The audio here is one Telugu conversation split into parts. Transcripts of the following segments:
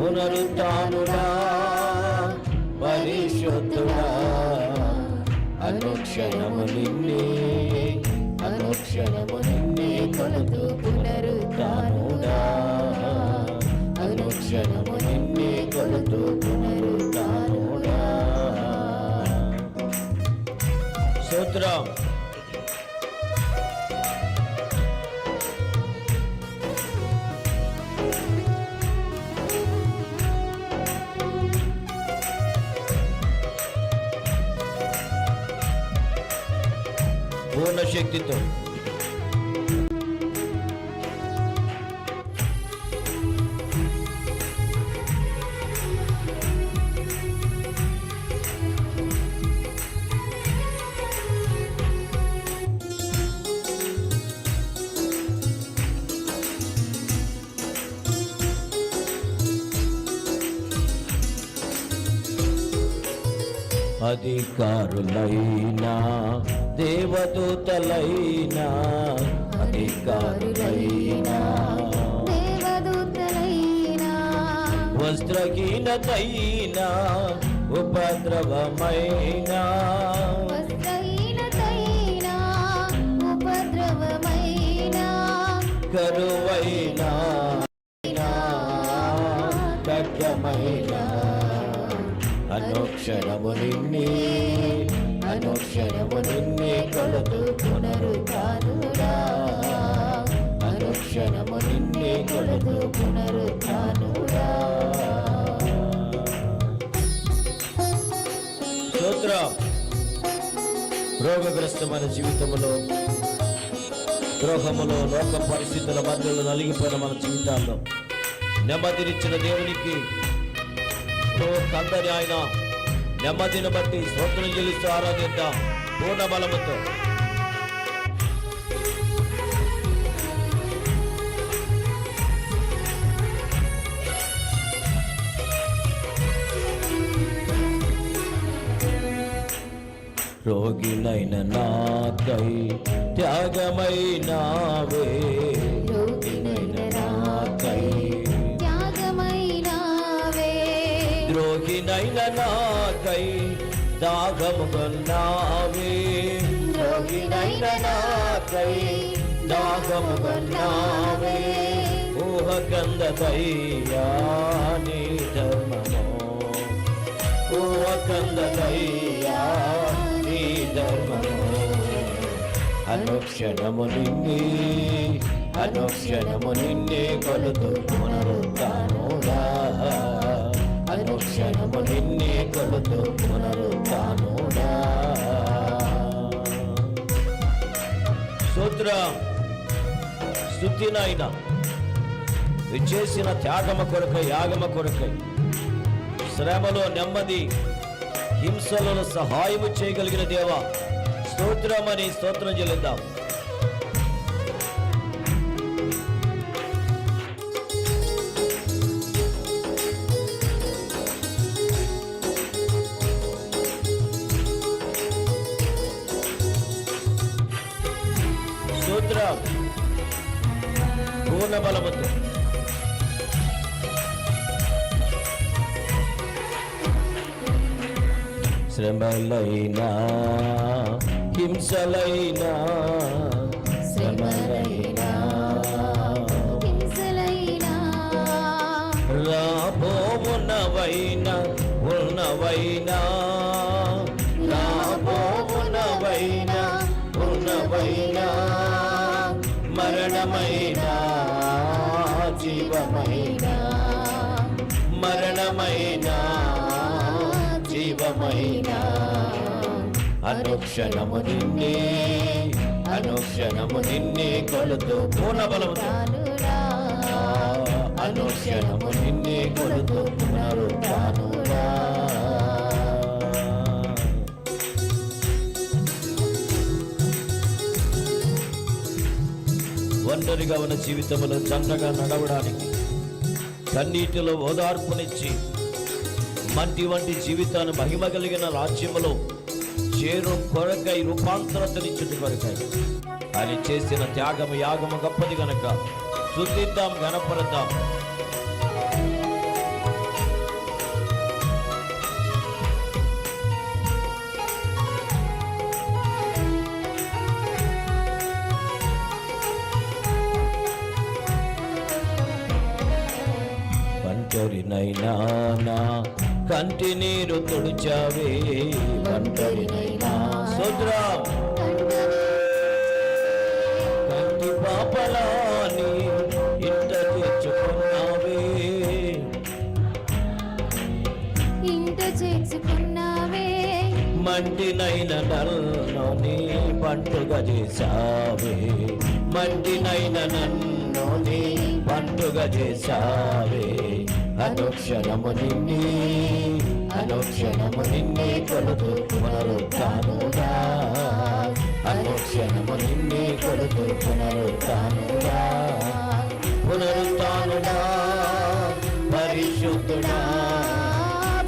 పునరుత్థానుడా పరిశుద్ధుడా అనుక్షణము నిన్నే అనుక్షణము నిన్నే కొలుతూ పునరుత్థానుడా అనుక్షణము నిన్నే కొలుతూ పునరుత్థానుడా. స్తోత్రం. పూర్ణ శక్తితో అధికారులైనా దేవదూతలైనా అధికారులైనా దేవదూతలైనా వస్త్రహీనతైనా ఉపద్రవమైనా వస్త్రహీనతైనా ఉపద్రవమైనా కరువైనా ఖడ్గమైనా అనుక్షణము నిన్నే అనుక్షణము నిన్నే కొలుతూ పునరుత్థానుడా అనుక్షణము నిన్నే కొలుతూ పునరుత్థానుడా. స్తోత్రం. రోగగ్రస్తమైన జీవితంలో ద్రోహములో లోక పరిస్థితుల మధ్యలో నలిగిపోయిన మన జీవితాల్లో నెమ్మదినిచ్చిన దేవునికి కందరి ఆయన నెమ్మదిని బట్టి స్తోత్రం చెల్లిస్తూ ఆరాధిద్దాం పూర్ణ బలముతో. రోగినైన నాకై త్యాగమైనావే రోగినైన నాకై ద్రోహినైన నాకై దాగముగొన్నావే ద్రోహినైన నాకై దాగముగొన్నావే ఊహకందదయ్యా నీ ధర్మము ఊహకందదయ్యా నీ ధర్మము అనుక్షణము నిన్నే అనుక్షణము నిన్నే కొలుతూ పునరుత్థానుడా అనుక్షణము నిన్నే కొలుతూ పునరుత్థానుడా. స్తోత్రం. స్తుతినైనా విచేసిన త్యాగమ కొరకై యాగమ కొరకై శ్రమలో నెమ్మది హింసలను సహాయము చేయగలిగిన దేవా స్తోత్రమని స్తోత్రం చెల్లిద్దాం. స్తోత్రం. పూర్ణ బలముతో శ్రమలైనా హింసలైనా శ్రమలైనా హింసలైనా రాబోవునవైనా ఉన్నవైనా రాబోవునవైనా ఉన్నవైనా మరణమైనా జీవమైనా మరణమైనా జీవమైనా అనుక్షణము నిన్నే అనుక్షణము నిన్నే కొలుతూ పూర్ణ బలముతో అనుక్షణము నిన్నే కొలుతూ పునరుత్థానుడా. ఒంటరిగా ఉన్న జీవితంలో జంటగా నడవడానికి కన్నీటిలో ఓదార్పునిచ్చి మంటి వంటి జీవితాన్ని మహిమ కలిగిన రాజ్యములో చేరు కొరకై రూపాంతరతనిచ్చుట కొరకై ఆయన చేసిన త్యాగము యాగము గొప్పది గనక స్తుతిద్దాం, గణపడదాం. ఒంటరినైనా నా కంటి నీరు తుడిచావే, ఒంటరినైనా సోదరం కంటి పాపలాని ఇంట చేర్చుకున్నావే, ఇంట చేర్చుకున్నావే, మంటినైన నన్ను నీ పండుగ చేశావే, మంటినైన నన్ను నీ పండుగ చేశావే. అనుక్షణము నిన్నే, అనుక్షణము నిన్నే కొలుతూ పునరుత్థానుడా, అనుక్షణము నిన్నే కొలుతూ పునరుత్థానుడా, పునరుత్థానుడా పరిశుద్ధుడా,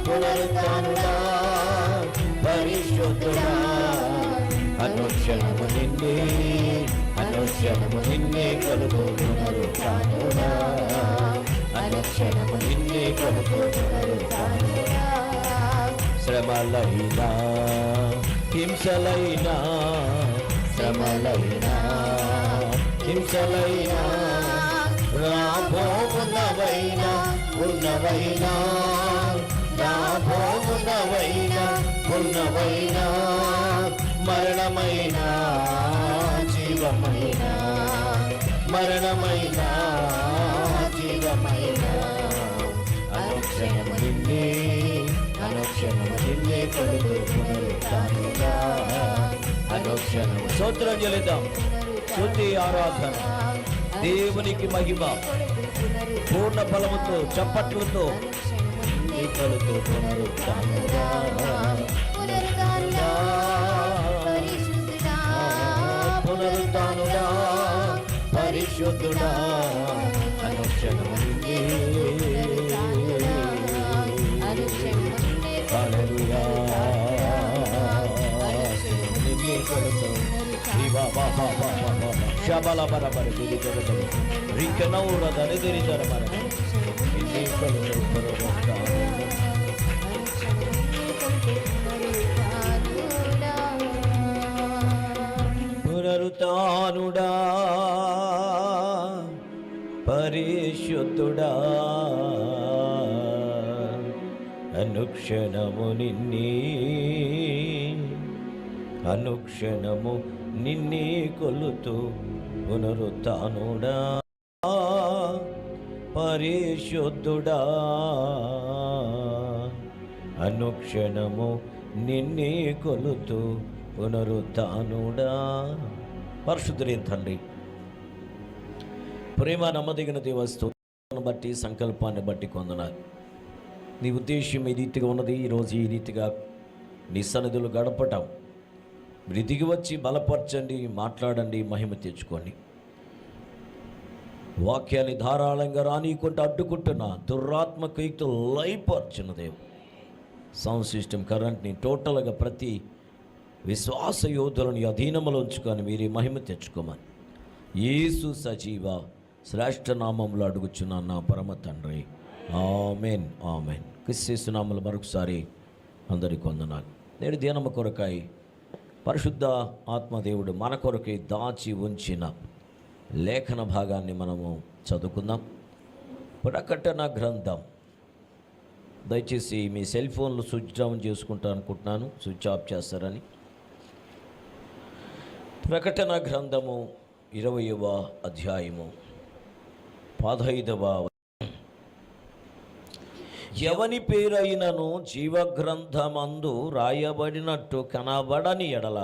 పునరుత్థానుడా పరిశుద్ధుడా. అనుక్షణము నిన్నే, అనుక్షణము నిన్నే కొలుతూ పునరుత్థానుడా, అనుక్షణము నిన్నే కొలుతూ పునరుత్థానుడా. శ్రమలైనా హింసలైనా, శ్రమలైనా హింసలైనా, రాబోవున్నవైనా ఉన్నవైనా, రాబోవున్నవైనా ఉన్నవైనా, మరణమైనా జీవమైనా, మరణమైనా జీవమైనా, అనుక్షణము నిన్నే, అనుక్షణము నిన్నే కొలుతూ పునరుత్థానుడా, అనుక్షణము. స్తోత్రం చెల్లిద్దాం. స్తుతి ఆరాధన దేవునికి మహిమ పూర్ణ బలముతో చప్పట్లతో కొలుతూ పునరుత్థానుడా, పునరుత్థానుడా, పునరుత్థానుడా పరిశుద్ధుడా. అనుక్షణము నిన్నే, హల్లెలూయా నిన్నే కొలుతూ శబల బరబర దిగి కొలుతూ రికనౌర దరిదిరి దరబర నిన్నే కొలుతూ పునరుత్థానుడా. పునరుత్థానుడా పరిశుద్ధుడా, అనుక్షణము నిన్నే, అనుక్షణము నిన్నే కొలుతూ పునరుత్థానుడా పరిశుద్ధుడా, అనుక్షణము నిన్నే కొలుతూ పునరుత్థానుడా. పరిశుద్ధుడైన తండ్రి, ప్రేమ నమ్మదగిన దేవస్తుని బట్టి, సంకల్పాన్ని బట్టి కొందనాలు. నీ ఉద్దేశం ఈ రీతిగా ఉన్నది. ఈరోజు ఈ రీతిగా నీ సన్నిధులు గడపటం, మీరు దిగి వచ్చి బలపరచండి, మాట్లాడండి, మహిమ తెచ్చుకోండి. వాక్యాన్ని ధారాళంగా రానీకుంటూ అడ్డుకుంటున్న దురాత్మక యుక్తులు లయపరచిన దేవు. సౌండ్ సిస్టమ్ కరెంట్ని టోటల్గా ప్రతి విశ్వాస యోధులను అధీనంలో ఉంచుకొని మీరు మహిమ తెచ్చుకోమని యేసు సజీవ శ్రేష్ఠ నామంలో అడుగుచున్నాను నా పరమ తండ్రి, ఆమెన్ ఆమెన్. క్రీస్తు నామములో మరొకసారి అందరికీ వందనాలు. నేడు ధ్యానము కొరకై పరిశుద్ధ ఆత్మదేవుడు మన కొరకై దాచి ఉంచిన లేఖన భాగాన్ని మనము చదువుకుందాం. ప్రకటన గ్రంథం. దయచేసి మీ సెల్ ఫోన్లు స్విచ్ డౌన్ చేసుకుంటా అనుకుంటున్నాను, స్విచ్ ఆఫ్ చేస్తారని. ప్రకటన గ్రంథము 20వ అధ్యాయము 15వ. ఎవని పేరైనను జీవగ్రంథమందు రాయబడినట్టు కనబడని ఎడల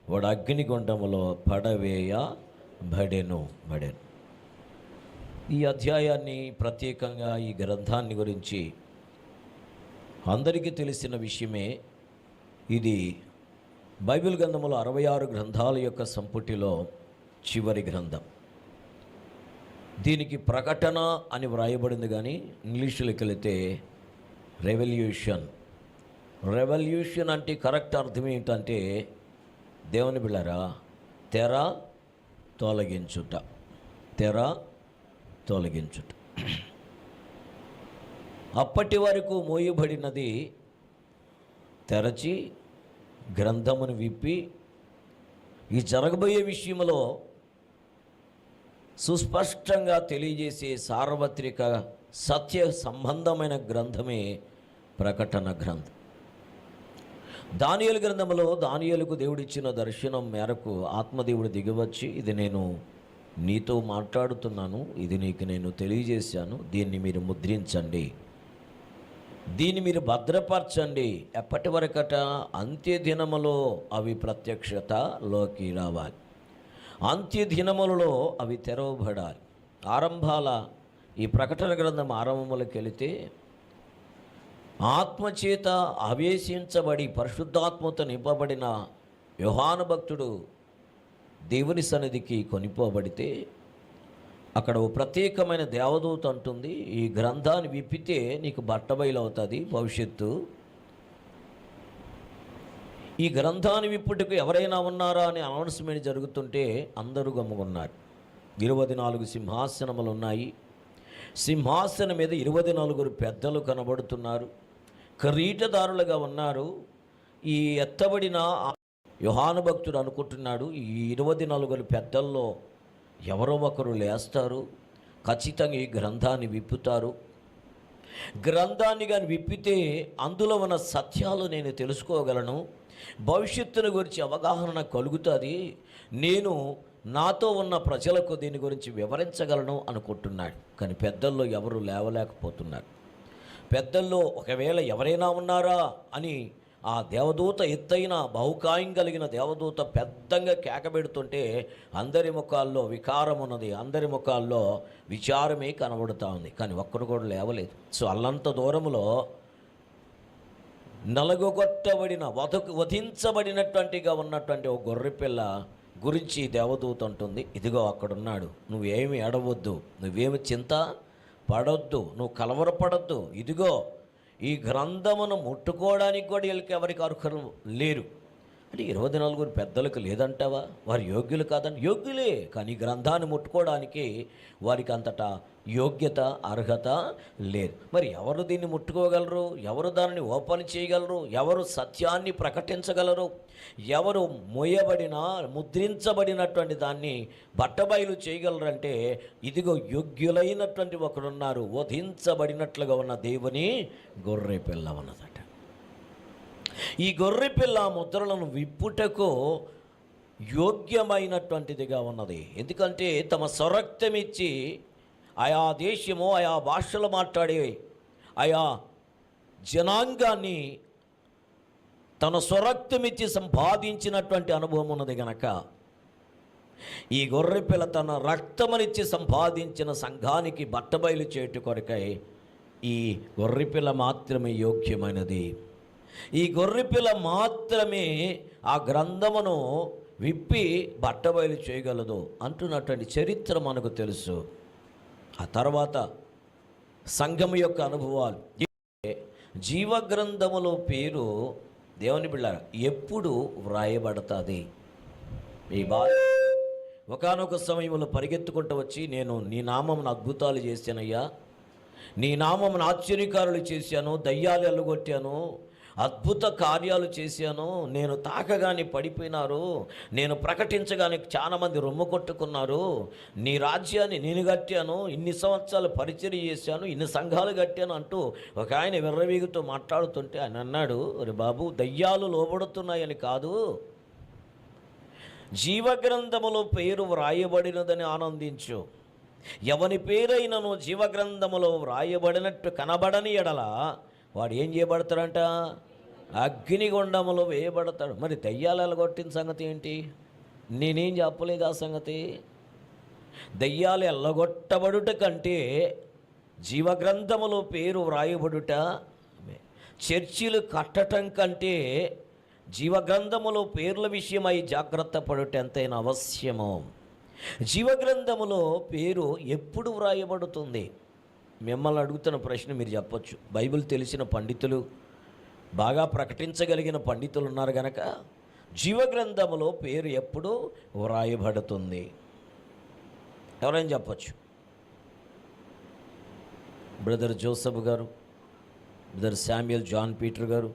వాడు అగ్నిగుండములో పడవేయబడెను. ఈ అధ్యాయాన్ని ప్రత్యేకంగా ఈ గ్రంథాన్ని గురించి అందరికీ తెలిసిన విషయమే. ఇది బైబిల్ గ్రంథములో 66 గ్రంథాల యొక్క సంపుటిలో చివరి గ్రంథం. దీనికి ప్రకటన అని వ్రాయబడింది, కానీ ఇంగ్లీషులోకి వెళితే రెవల్యూషన్ అంటే కరెక్ట్ అర్థం ఏంటంటే దేవుని బిళ్ళరా తెర తొలగించుట. అప్పటి వరకు మోయబడినది తెరచి గ్రంథమును విప్పి ఈ జరగబోయే విషయంలో సుస్పష్టంగా తెలియజేసే సార్వత్రిక సత్య సంబంధమైన గ్రంథమే ప్రకటన గ్రంథం. దానియేలు గ్రంథంలో దానియేలుకు దేవుడిచ్చిన దర్శనం మేరకు ఆత్మదేవుడు దిగివచ్చి, ఇది నేను నీతో మాట్లాడుతున్నాను, ఇది నీకు నేను తెలియజేశాను, దీన్ని మీరు ముద్రించండి, దీన్ని మీరు భద్రపరచండి. ఎప్పటి వరకట? అంత్యదినములో అవి ప్రత్యక్షతలోకి రావాలి, అంత్యదినములలో అవి తెరవబడాలి. ఆరంభాల ఈ ప్రకటన గ్రంథం ఆరంభములకు వెళితే ఆత్మచేత ఆవేశించబడి పరిశుద్ధాత్మతో నింపబడిన యోహాను భక్తుడు దేవుని సన్నిధికి కొనిపోబడితే అక్కడ ఓ ప్రత్యేకమైన దేవదూత అంటుంది, ఈ గ్రంథాన్ని విప్పితే నీకు బట్టబయలవుతుంది భవిష్యత్తు. ఈ గ్రంథాన్ని విప్పుటకు ఎవరైనా ఉన్నారా అని అనౌన్స్మెంట్ జరుగుతుంటే అందరూ గమ్ముకున్నారు. 24 సింహాసనములు ఉన్నాయి. సింహాసనం మీద 24 పెద్దలు కనబడుతున్నారు, కిరీటదారులుగా ఉన్నారు. ఈ ఎత్తబడిన యోహాను భక్తుడు అనుకుంటున్నాడు, ఈ 24 పెద్దల్లో ఎవరో ఒకరు లేస్తారు, ఖచ్చితంగా ఈ గ్రంథాన్ని విప్పుతారు. గ్రంథాన్ని కానీ విప్పితే అందులో ఉన్న సత్యాలు నేను తెలుసుకోగలను, భవిష్యత్తును గురించి అవగాహన కలుగుతుంది, నేను నాతో ఉన్న ప్రజలకు దీని గురించి వివరించగలను అనుకుంటున్నాడు. కానీ పెద్దల్లో ఎవరు లేవలేకపోతున్నారు. పెద్దల్లో ఒకవేళ ఎవరైనా ఉన్నారా అని ఆ దేవదూత, ఎత్తైన బహుకాయం కలిగిన దేవదూత పెద్దంగా కేకబెడుతుంటే అందరి ముఖాల్లో వికారం ఉన్నది, అందరి ముఖాల్లో విచారమే కనబడుతూ ఉంది. కానీ ఒక్కరు కూడా లేవలేదు. సో అల్లంత దూరంలో నలగొట్టబడిన వధించబడినటువంటిగా ఉన్నటువంటి ఒక గొర్రెపిల్ల గురించి దేవదూత అంటుంది, ఇదిగో అక్కడున్నాడు, నువ్వేమి ఎడవద్దు, నువ్వేమి చింత పడొద్దు, నువ్వు కలవరపడొద్దు, ఇదిగో ఈ గ్రంథమును ముట్టుకోవడానికి కూడా వీళ్ళకి ఎవరికి అర్హులు లేరు. అంటే 24 పెద్దలకు లేదంటావా? వారు యోగ్యులు కాదని? యోగ్యులే, కానీ ఈ గ్రంథాన్ని ముట్టుకోవడానికి వారికి అంతటా యోగ్యత అర్హత లేదు. మరి ఎవరు దీన్ని ముట్టుకోగలరు? ఎవరు దానిని ఓపెన్ చేయగలరు? ఎవరు సత్యాన్ని ప్రకటించగలరు? ఎవరు మోయబడిన ముద్రించబడినటువంటి దాన్ని బట్టబయలు చేయగలరంటే ఇదిగో యోగ్యులైనటువంటి ఒకరున్నారు, వధించబడినట్లుగా ఉన్న దేవుని గొర్రె పిల్ల ఉన్నదట. ఈ గొర్రెపిల్ల ముద్రలను విప్పుటకు యోగ్యమైనటువంటిదిగా ఉన్నది. ఎందుకంటే తమ స్వరక్తమిచ్చి ఆయా దేశము, ఆయా భాషలు మాట్లాడే ఆయా జనాంగాన్ని తన స్వరక్తమిచ్చి సంపాదించినటువంటి అనుభవం ఉన్నది గనక ఈ గొర్రెపిల్ల తన రక్తమునిచ్చి సంపాదించిన సంఘానికి బట్టబయలు చేటు కొరకై ఈ గొర్రెపిల్ల మాత్రమే యోగ్యమైనది. ఈ గొర్రెపిల్ల మాత్రమే ఆ గ్రంథమును విప్పి బట్టబయలు చేయగలదు అంటున్నటువంటి చరిత్ర మనకు తెలుసు. ఆ తర్వాత సంఘం యొక్క అనుభవాలు. జీవగ్రంథములో పేరు దేవుని బిడ్డ ఎప్పుడు వ్రాయబడుతుంది? ఈ బాధ ఒకానొక సమయంలో పరిగెత్తుకుంటూ వచ్చి, నేను నీ నామమును అద్భుతాలు చేశానయ్యా, నీ నామమును ఆశ్చర్యకారులు చేశాను, దయ్యాలు ఎల్లగొట్టాను, అద్భుత కార్యాలు చేశాను, నేను తాకగానే పడిపోయినారు, నేను ప్రకటించగానే చాలామంది రొమ్ము కొట్టుకున్నారు, నీ రాజ్యాన్ని నేను కట్టాను, ఇన్ని సంవత్సరాలు పరిచర్య చేశాను, ఇన్ని సంఘాలు కట్టాను అంటూ ఒక ఆయన విర్రవీగుతూ మాట్లాడుతుంటే ఆయన అన్నాడు, అరే బాబు, దయ్యాలు లోబడుతున్నాయని కాదు, జీవగ్రంథములో పేరు వ్రాయబడినదని ఆనందించు. ఎవని పేరైనను జీవగ్రంథములో వ్రాయబడినట్టు కనబడని ఎడల వాడు ఏం చేయబడతాడంట? అగ్నిగుండములో వేయబడతాడు. మరి దయ్యాలు ఎల్లగొట్టిన సంగతి ఏంటి? నేనేం చెప్పలేదు ఆ సంగతి. దయ్యాలు ఎల్లగొట్టబడుట కంటే జీవగ్రంథములో పేరు వ్రాయబడుట, చర్చిలు కట్టడం కంటే జీవగ్రంథములో పేర్ల విషయమై జాగ్రత్త పడుట ఎంతైనా అవశ్యమో. జీవగ్రంథములో పేరు ఎప్పుడు వ్రాయబడుతుంది? మిమ్మల్ని అడుగుతున్న ప్రశ్న మీరు చెప్పొచ్చు. బైబిల్ తెలిసిన పండితులు, బాగా ప్రకటించగలిగిన పండితులు ఉన్నారు కనుక జీవగ్రంథములో పేరు ఎప్పుడు వ్రాయబడుతుంది? ఎవరైనా చెప్పచ్చు. బ్రదర్ జోసఫ్ గారు, బ్రదర్ శామ్యుయల్ జాన్ పీటర్ గారు,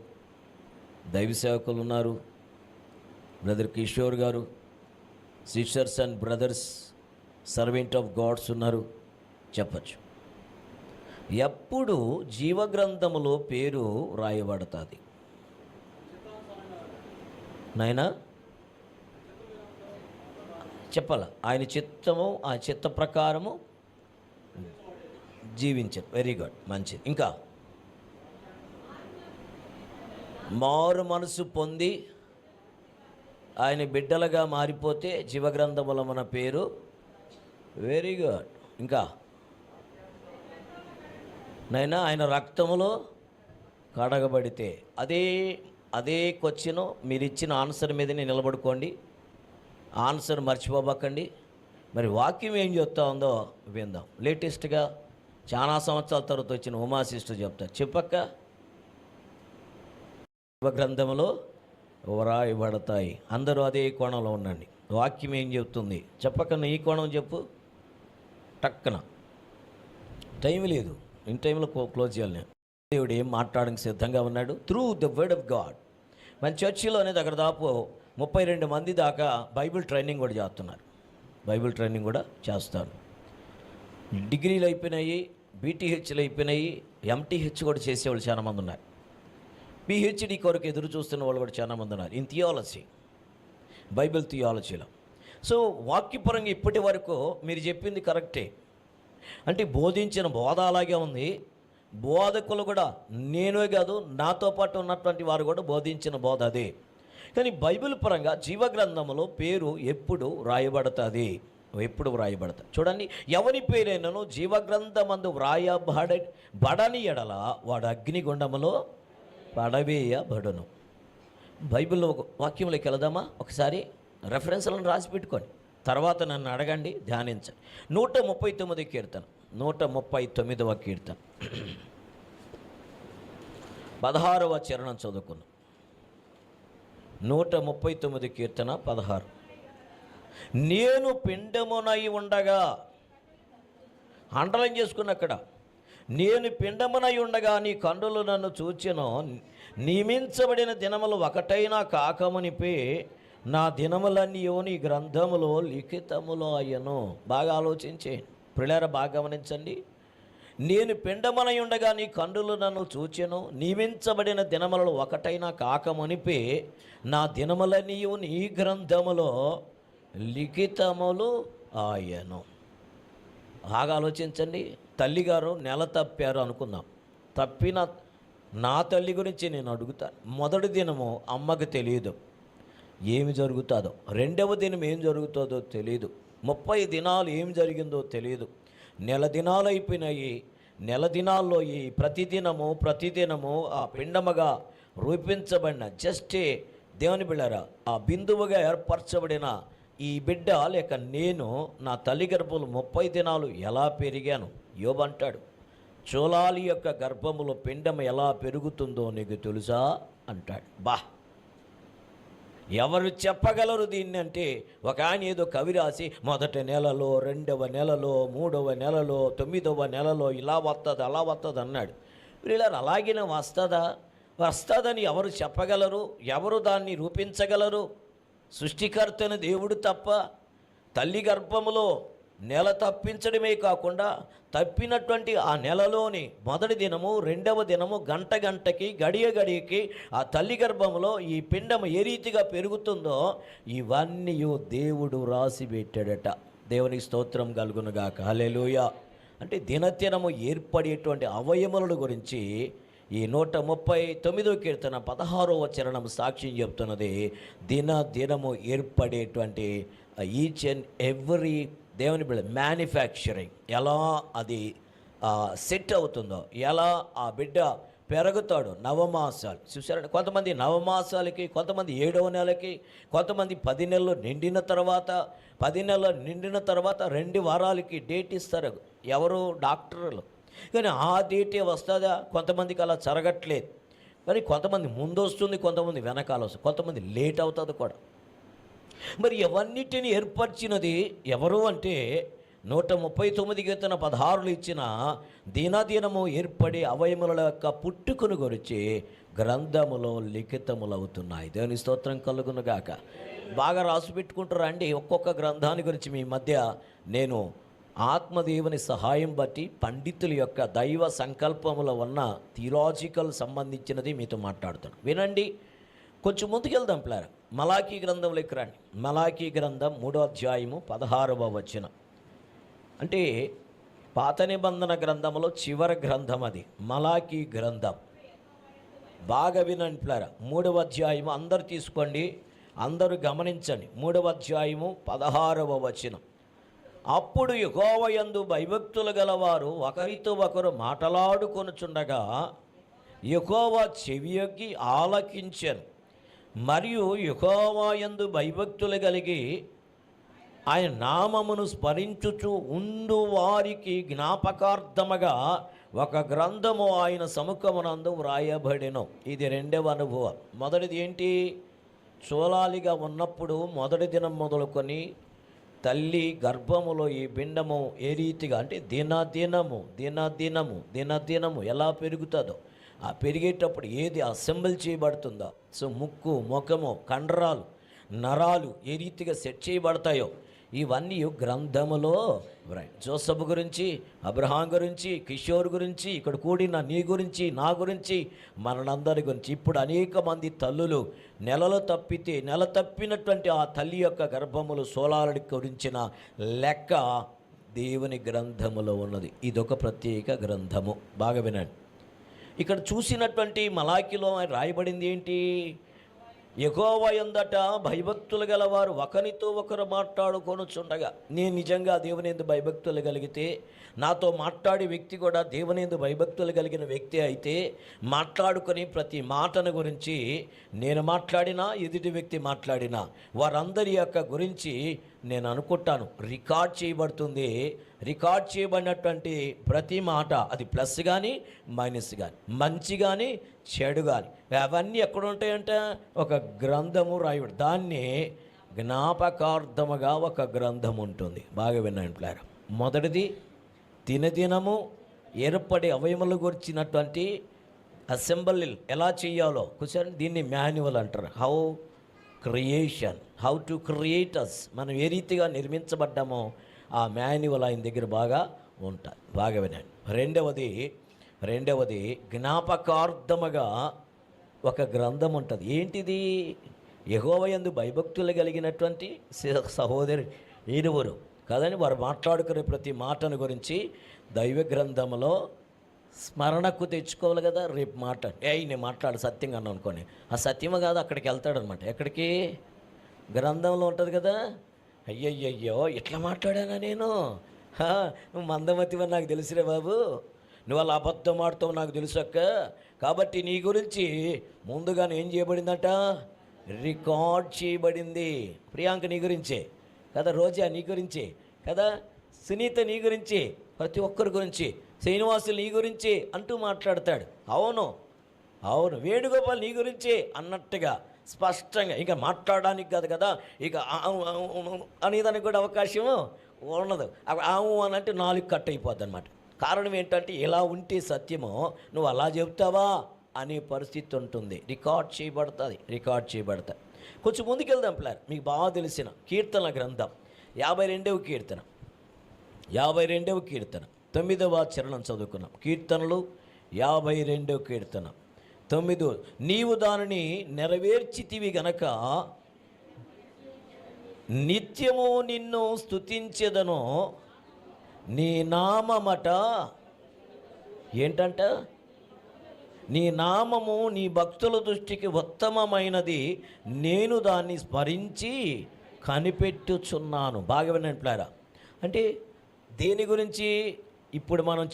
దైవ సేవకులు ఉన్నారు, బ్రదర్ కిషోర్ గారు, sisters and brothers servant of gods ఉన్నారు, చెప్పచ్చు. ఎప్పుడు జీవగ్రంథములో పేరు రాయబడుతుంది? నాయనా చెప్పాల, ఆయన చిత్తము, ఆ చిత్త ప్రకారము జీవించారు. వెరీ గుడ్, మంచిది. ఇంకా మారు మనసు పొంది ఆయన బిడ్డలుగా మారిపోతే జీవగ్రంథములో మన పేరు. Very good. ఇంకా నైనా ఆయన రక్తములో కడగబడితే. అదే క్వశ్చను మీరు ఇచ్చిన ఆన్సర్ మీదనే నిలబడుకోండి, ఆన్సర్ మర్చిపోబకండి. మరి వాక్యం ఏం చెప్తా ఉందో విందాం. లేటెస్ట్గా చాలా సంవత్సరాల తర్వాత వచ్చిన ఉమా సిస్టర్ చెప్తారు. చెప్పక్క, గ్రంథంలో వ్రాయబడతాయి. అందరూ అదే కోణంలో ఉండండి. వాక్యం ఏం చెప్తుంది చెప్పకన్నా ఈ కోణం చెప్పు. టక్కన టైం లేదు, ఇన్ టైంలో క్లోజ్ చేయాలి నేను. దేవుడు ఏం మాట్లాడడానికి సిద్ధంగా ఉన్నాడు through the word of God. మన చర్చిలోనే దగ్గర దాపు 32 మంది దాకా బైబిల్ ట్రైనింగ్ కూడా చేస్తున్నారు. బైబిల్ ట్రైనింగ్ కూడా చేస్తారు. డిగ్రీలు అయిపోయినాయి, బీటీహెచ్లు అయిపోయినాయి, ఎంటీహెచ్ కూడా చేసేవాళ్ళు చాలామంది ఉన్నారు. పిహెచ్డి కొరకు ఎదురు చూస్తున్న వాళ్ళు కూడా చాలామంది ఉన్నారు ఇన్ థియాలజీ, బైబిల్ థియాలజీలో. సో వాక్యపరంగా ఇప్పటి వరకు మీరు చెప్పింది కరెక్టే. అంటే బోధించిన బోధ అలాగే ఉంది, బోధకులు కూడా నేనే కాదు నాతో పాటు ఉన్నటువంటి వారు కూడా బోధించిన బోధ అదే. కానీ బైబిల్ పరంగా జీవగ్రంథంలో పేరు ఎప్పుడు వ్రాయబడుతుంది? ఎప్పుడు వ్రాయబడతాయి చూడండి. ఎవరి పేరైనను జీవగ్రంథమందు బడని ఎడల వాడు అగ్నిగుండములో పడవేయబడును. బైబిల్లో ఒక వాక్యంలోకి వెళదామా? ఒకసారి రెఫరెన్స్లను రాసి పెట్టుకొని తర్వాత నన్ను అడగండి, ధ్యానించండి. 139 కీర్తన, 139వ కీర్తన 16వ చరణం చదువుకున్నాం. 139 కీర్తన 16. నేను పిండమునై ఉండగా, అండలం చేసుకున్న అక్కడ, నేను పిండమునై ఉండగా నీ కన్నులు నన్ను చూచెను, నియమించబడిన దినములు ఒకటైనా కాకమునిపే నా దినములన్నీ నీ గ్రంథములో లిఖితములో అయ్యను. బాగా ఆలోచించే ప్రియులారా, బాగా గమనించండి. నేను పిండమునై ఉండగా నీ కన్నులు నన్ను చూచెను, నియమించబడిన దినములలో ఒకటైనా కాకమునిపే నా దినములన్నీ నీ గ్రంథములో లిఖితములు ఆయను. బాగా ఆలోచించండి. తల్లిగారు నెల తప్పారు అనుకుందాం. తప్పిన నా తల్లి గురించి నేను అడుగుతాను. మొదటి దినము అమ్మకు తెలియదు ఏమి జరుగుతుందో, రెండవ దినం ఏం జరుగుతుందో తెలియదు, 30 దినాలు ఏం జరిగిందో తెలియదు, నెల దినాలు అయిపోయినాయి. నెల దినాల్లో ఈ ప్రతిదినము ఆ పిండముగా రూపించబడిన జస్టే దేవుని బిడ్డలారా, ఆ బిందువుగా ఏర్పరచబడిన ఈ బిడ్డ లేక నేను నా తల్లి గర్భంలో 30 దినాలు ఎలా పెరిగాను? యోబు అంటాడు, చూలాలి యొక్క గర్భములో పిండం ఎలా పెరుగుతుందో నీకు తెలుసా అంటాడు. ఎవరు చెప్పగలరు దీన్ని అంటే, ఒక ఆయన ఏదో కవి రాసి మొదటి నెలలో, రెండవ నెలలో, మూడవ నెలలో, 9వ నెలలో ఇలా వస్తుంది అలా వస్తుంది అన్నాడు. వీళ్ళ అలాగిన వస్తుందని ఎవరు చెప్పగలరు? ఎవరు దాన్ని రూపించగలరు? సృష్టికర్తని దేవుడు తప్ప. తల్లి గర్భములో నెల తప్పించడమే కాకుండా తప్పినటువంటి ఆ నెలలోని మొదటి దినము, రెండవ దినము, గంటకి, గడియకి ఆ తల్లి గర్భంలో ఈ పిండము ఏ రీతిగా పెరుగుతుందో ఇవన్నీ దేవుడు రాసి పెట్టాడట. దేవునికి స్తోత్రం కలుగునుగాక. హల్లెలూయా. అంటే దినదినము ఏర్పడేటువంటి అవయముల గురించి ఈ 139వ కీర్తన 16వ చరణం సాక్ష్యం చెప్తున్నది. దినదినము ఏర్పడేటువంటి ఈచ్ అండ్ ఎవ్రీ దేవుని బిడ్డ మ్యానుఫ్యాక్చరింగ్ ఎలా అది సెట్ అవుతుందో, ఎలా ఆ బిడ్డ పెరుగుతాడు. నవమాసాలు చూసారంటే, కొంతమంది నవమాసాలకి, కొంతమంది 7వ నెలకి, కొంతమంది 10 నెలలు నిండిన తర్వాత, 10 నెలలు నిండిన తర్వాత 2 వారాలకి డేట్ ఇస్తారు ఎవరు? డాక్టర్లు. కానీ ఆ డేటే వస్తుందా? కొంతమందికి అలా జరగట్లేదు. మరి కొంతమంది ముందు వస్తుంది, కొంతమంది వెనకాల వస్తుంది, కొంతమంది లేట్ అవుతుంది కూడా. మరి అవన్నిటిని ఏర్పరిచినది ఎవరు అంటే 139 కీర్తన 16 ఇచ్చిన దినదినము ఏర్పడే అవయముల యొక్క పుట్టుకును గురించి గ్రంథములో లిఖితములు అవుతున్నాయి. దేవుని స్తోత్రం కలుగునుగాక. బాగా రాసి పెట్టుకుంటారా అండి? ఒక్కొక్క గ్రంథాన్ని గురించి మీ మధ్య నేను ఆత్మదేవుని సహాయం బట్టి పండితుల యొక్క దైవ సంకల్పములో ఉన్న థియలాజికల్ సంబంధించినది మీతో మాట్లాడుతాను, వినండి. కొంచెం ముందుకెళ్దాం పిల్లారా. మలాకీ గ్రంథంలోకి రండి. మలాకీ గ్రంథం 3వ అధ్యాయము 16వ వచనం. అంటే పాత నిబంధన గ్రంథంలో చివరి గ్రంథం అది, మలాకీ గ్రంథం. బాగా వినండి పిల్లారా. 3వ అధ్యాయము అందరు తీసుకోండి, అందరూ గమనించండి. 3వ అధ్యాయము 16వ వచనం. అప్పుడు యెహోవా యందు భయభక్తులు గలవారు ఒకరితో ఒకరు మాటలాడుకొనుచుండగా యెహోవా చెవియొగ్గి ఆలకించెను. మరియు యెహోవా యందు భయభక్తులు కలిగి ఆయన నామమును స్మరించుచు ఉండు వారికి జ్ఞాపకార్థముగా ఒక గ్రంథము ఆయన సముఖమునందు వ్రాయబడెను. ఇది రెండవ అనుభవం. మొదటిది ఏంటి? చూలాలిగా ఉన్నప్పుడు మొదటి దినం మొదలుకొని తల్లి గర్భములో ఈ పిండము ఏ రీతిగా అంటే దినదినము ఎలా పెరుగుతుందో, ఆ పెరిగేటప్పుడు ఏది అసెంబుల్ చేయబడుతుందో, సో ముక్కు, ముఖము, కండరాలు, నరాలు ఏ రీతిగా సెట్ చేయబడతాయో ఇవన్నీ గ్రంథములో జోసఫ్ గురించి, అబ్రహాం గురించి, కిషోర్ గురించి, ఇక్కడ కూడిన నీ గురించి, నా గురించి, మనందరి గురించి. ఇప్పుడు అనేక మంది తల్లులు నెల తప్పినటువంటి ఆ తల్లి యొక్క గర్భములు సోలాలని గురించిన లెక్క దేవుని గ్రంథములో ఉన్నది. ఇదొక ప్రత్యేక గ్రంథము. బాగా వినండి. ఇక్కడ చూసినటువంటి మలాకిలో రాయబడింది ఏంటి? యెహోవా యందట భయభక్తులు గలవారు ఒకరితో ఒకరు మాట్లాడుకొనుచుండగా. నేను నిజంగా దేవుని యందు భయభక్తులు కలిగితే, నాతో మాట్లాడే వ్యక్తి కూడా దేవుని యందు భయభక్తులు కలిగిన వ్యక్తి అయితే, మాట్లాడుకొని ప్రతి మాటను గురించి నేను మాట్లాడినా, ఎదుటి వ్యక్తి మాట్లాడినా వారందరి యొక్క గురించి నేను అనుకుంటాను రికార్డ్ చేయబడుతుంది. రికార్డ్ చేయబడినటువంటి ప్రతి మాట అది ప్లస్ కానీ మైనస్ కానీ, మంచి కానీ చెడు కానీ, అవన్నీ ఎక్కడ ఉంటాయంట? ఒక గ్రంథము రాయబడి, దాన్ని జ్ఞాపకార్థముగా ఒక గ్రంథం ఉంటుంది. బాగా విన్నాను ప్లారా. మొదటిది దినదినము ఏర్పడే అవయములు గురించినటువంటి అసెంబ్లీ ఎలా చేయాలో కూర్చొని దీన్ని మాన్యువల్ అంటారు. హౌ టు క్రియేట్ అస్, మనం ఏ రీతిగా నిర్మించబడ్డామో ఆ మాన్యువల్ ఆయన దగ్గర బాగా ఉంటుంది. బాగా వినండి. రెండవది జ్ఞాపకార్థముగా ఒక గ్రంథం ఉంటుంది. ఏంటిది? యెహోవా యందు భయభక్తులు కలిగినటువంటి సహోదరి ఇరువురు కదండి, వారు మాట్లాడుకునే ప్రతి మాటను గురించి దైవ గ్రంథంలో స్మరణకు తెచ్చుకోవాలి కదా. రేపు నేను మాట్లాడు సత్యంగా అన్నాను అనుకోని, ఆ సత్యము కాదు అక్కడికి వెళ్తాడనమాట. ఎక్కడికి? గ్రంథంలో ఉంటుంది కదా. అయ్యయ్యో ఇట్లా మాట్లాడానా నేను? నువ్వు మందమతివని నాకు తెలుసురే బాబు, నువ్వు అలా అబద్ధం ఆడుతావు నాకు తెలుసు అక్క. కాబట్టి నీ గురించి ముందుగానే ఏం చేయబడిందట? రికార్డ్ చేయబడింది. ప్రియాంక నీ గురించే కదా, రోజా నీ గురించి కదా, సునీత నీ గురించి, ప్రతి ఒక్కరి గురించి, శ్రీనివాసులు నీ గురించి అంటూ మాట్లాడతాడు. అవును, వేణుగోపాల్ నీ గురించి అన్నట్టుగా స్పష్టంగా. ఇంకా మాట్లాడడానికి కాదు కదా, ఇక అనేదానికి కూడా అవకాశం ఉండదు. ఆవు అని అంటే 4 కట్ అయిపోద్ది అనమాట. కారణం ఏంటంటే ఇలా ఉంటే సత్యమో నువ్వు అలా చెబుతావా అనే పరిస్థితి ఉంటుంది. రికార్డ్ చేయబడతాయి. కొంచెం ముందుకెళ్దాం పిల్లలు. మీకు బాగా తెలిసిన కీర్తన గ్రంథం 52వ కీర్తన 9వ చరణం చదువుకున్నాం. కీర్తనలు 52వ కీర్తన 9. నీవు దానిని నెరవేర్చితివి గనక నిత్యము నిన్ను స్తుతించెదను. నీ నామమట ఏంటంట? నీ నామము నీ భక్తుల దృష్టికి ఉత్తమమైనది, నేను దాన్ని స్మరించి కనిపెట్టుచున్నాను. బాగా వినండి ప్లారా. అంటే దేని గురించి ఇప్పుడు మనం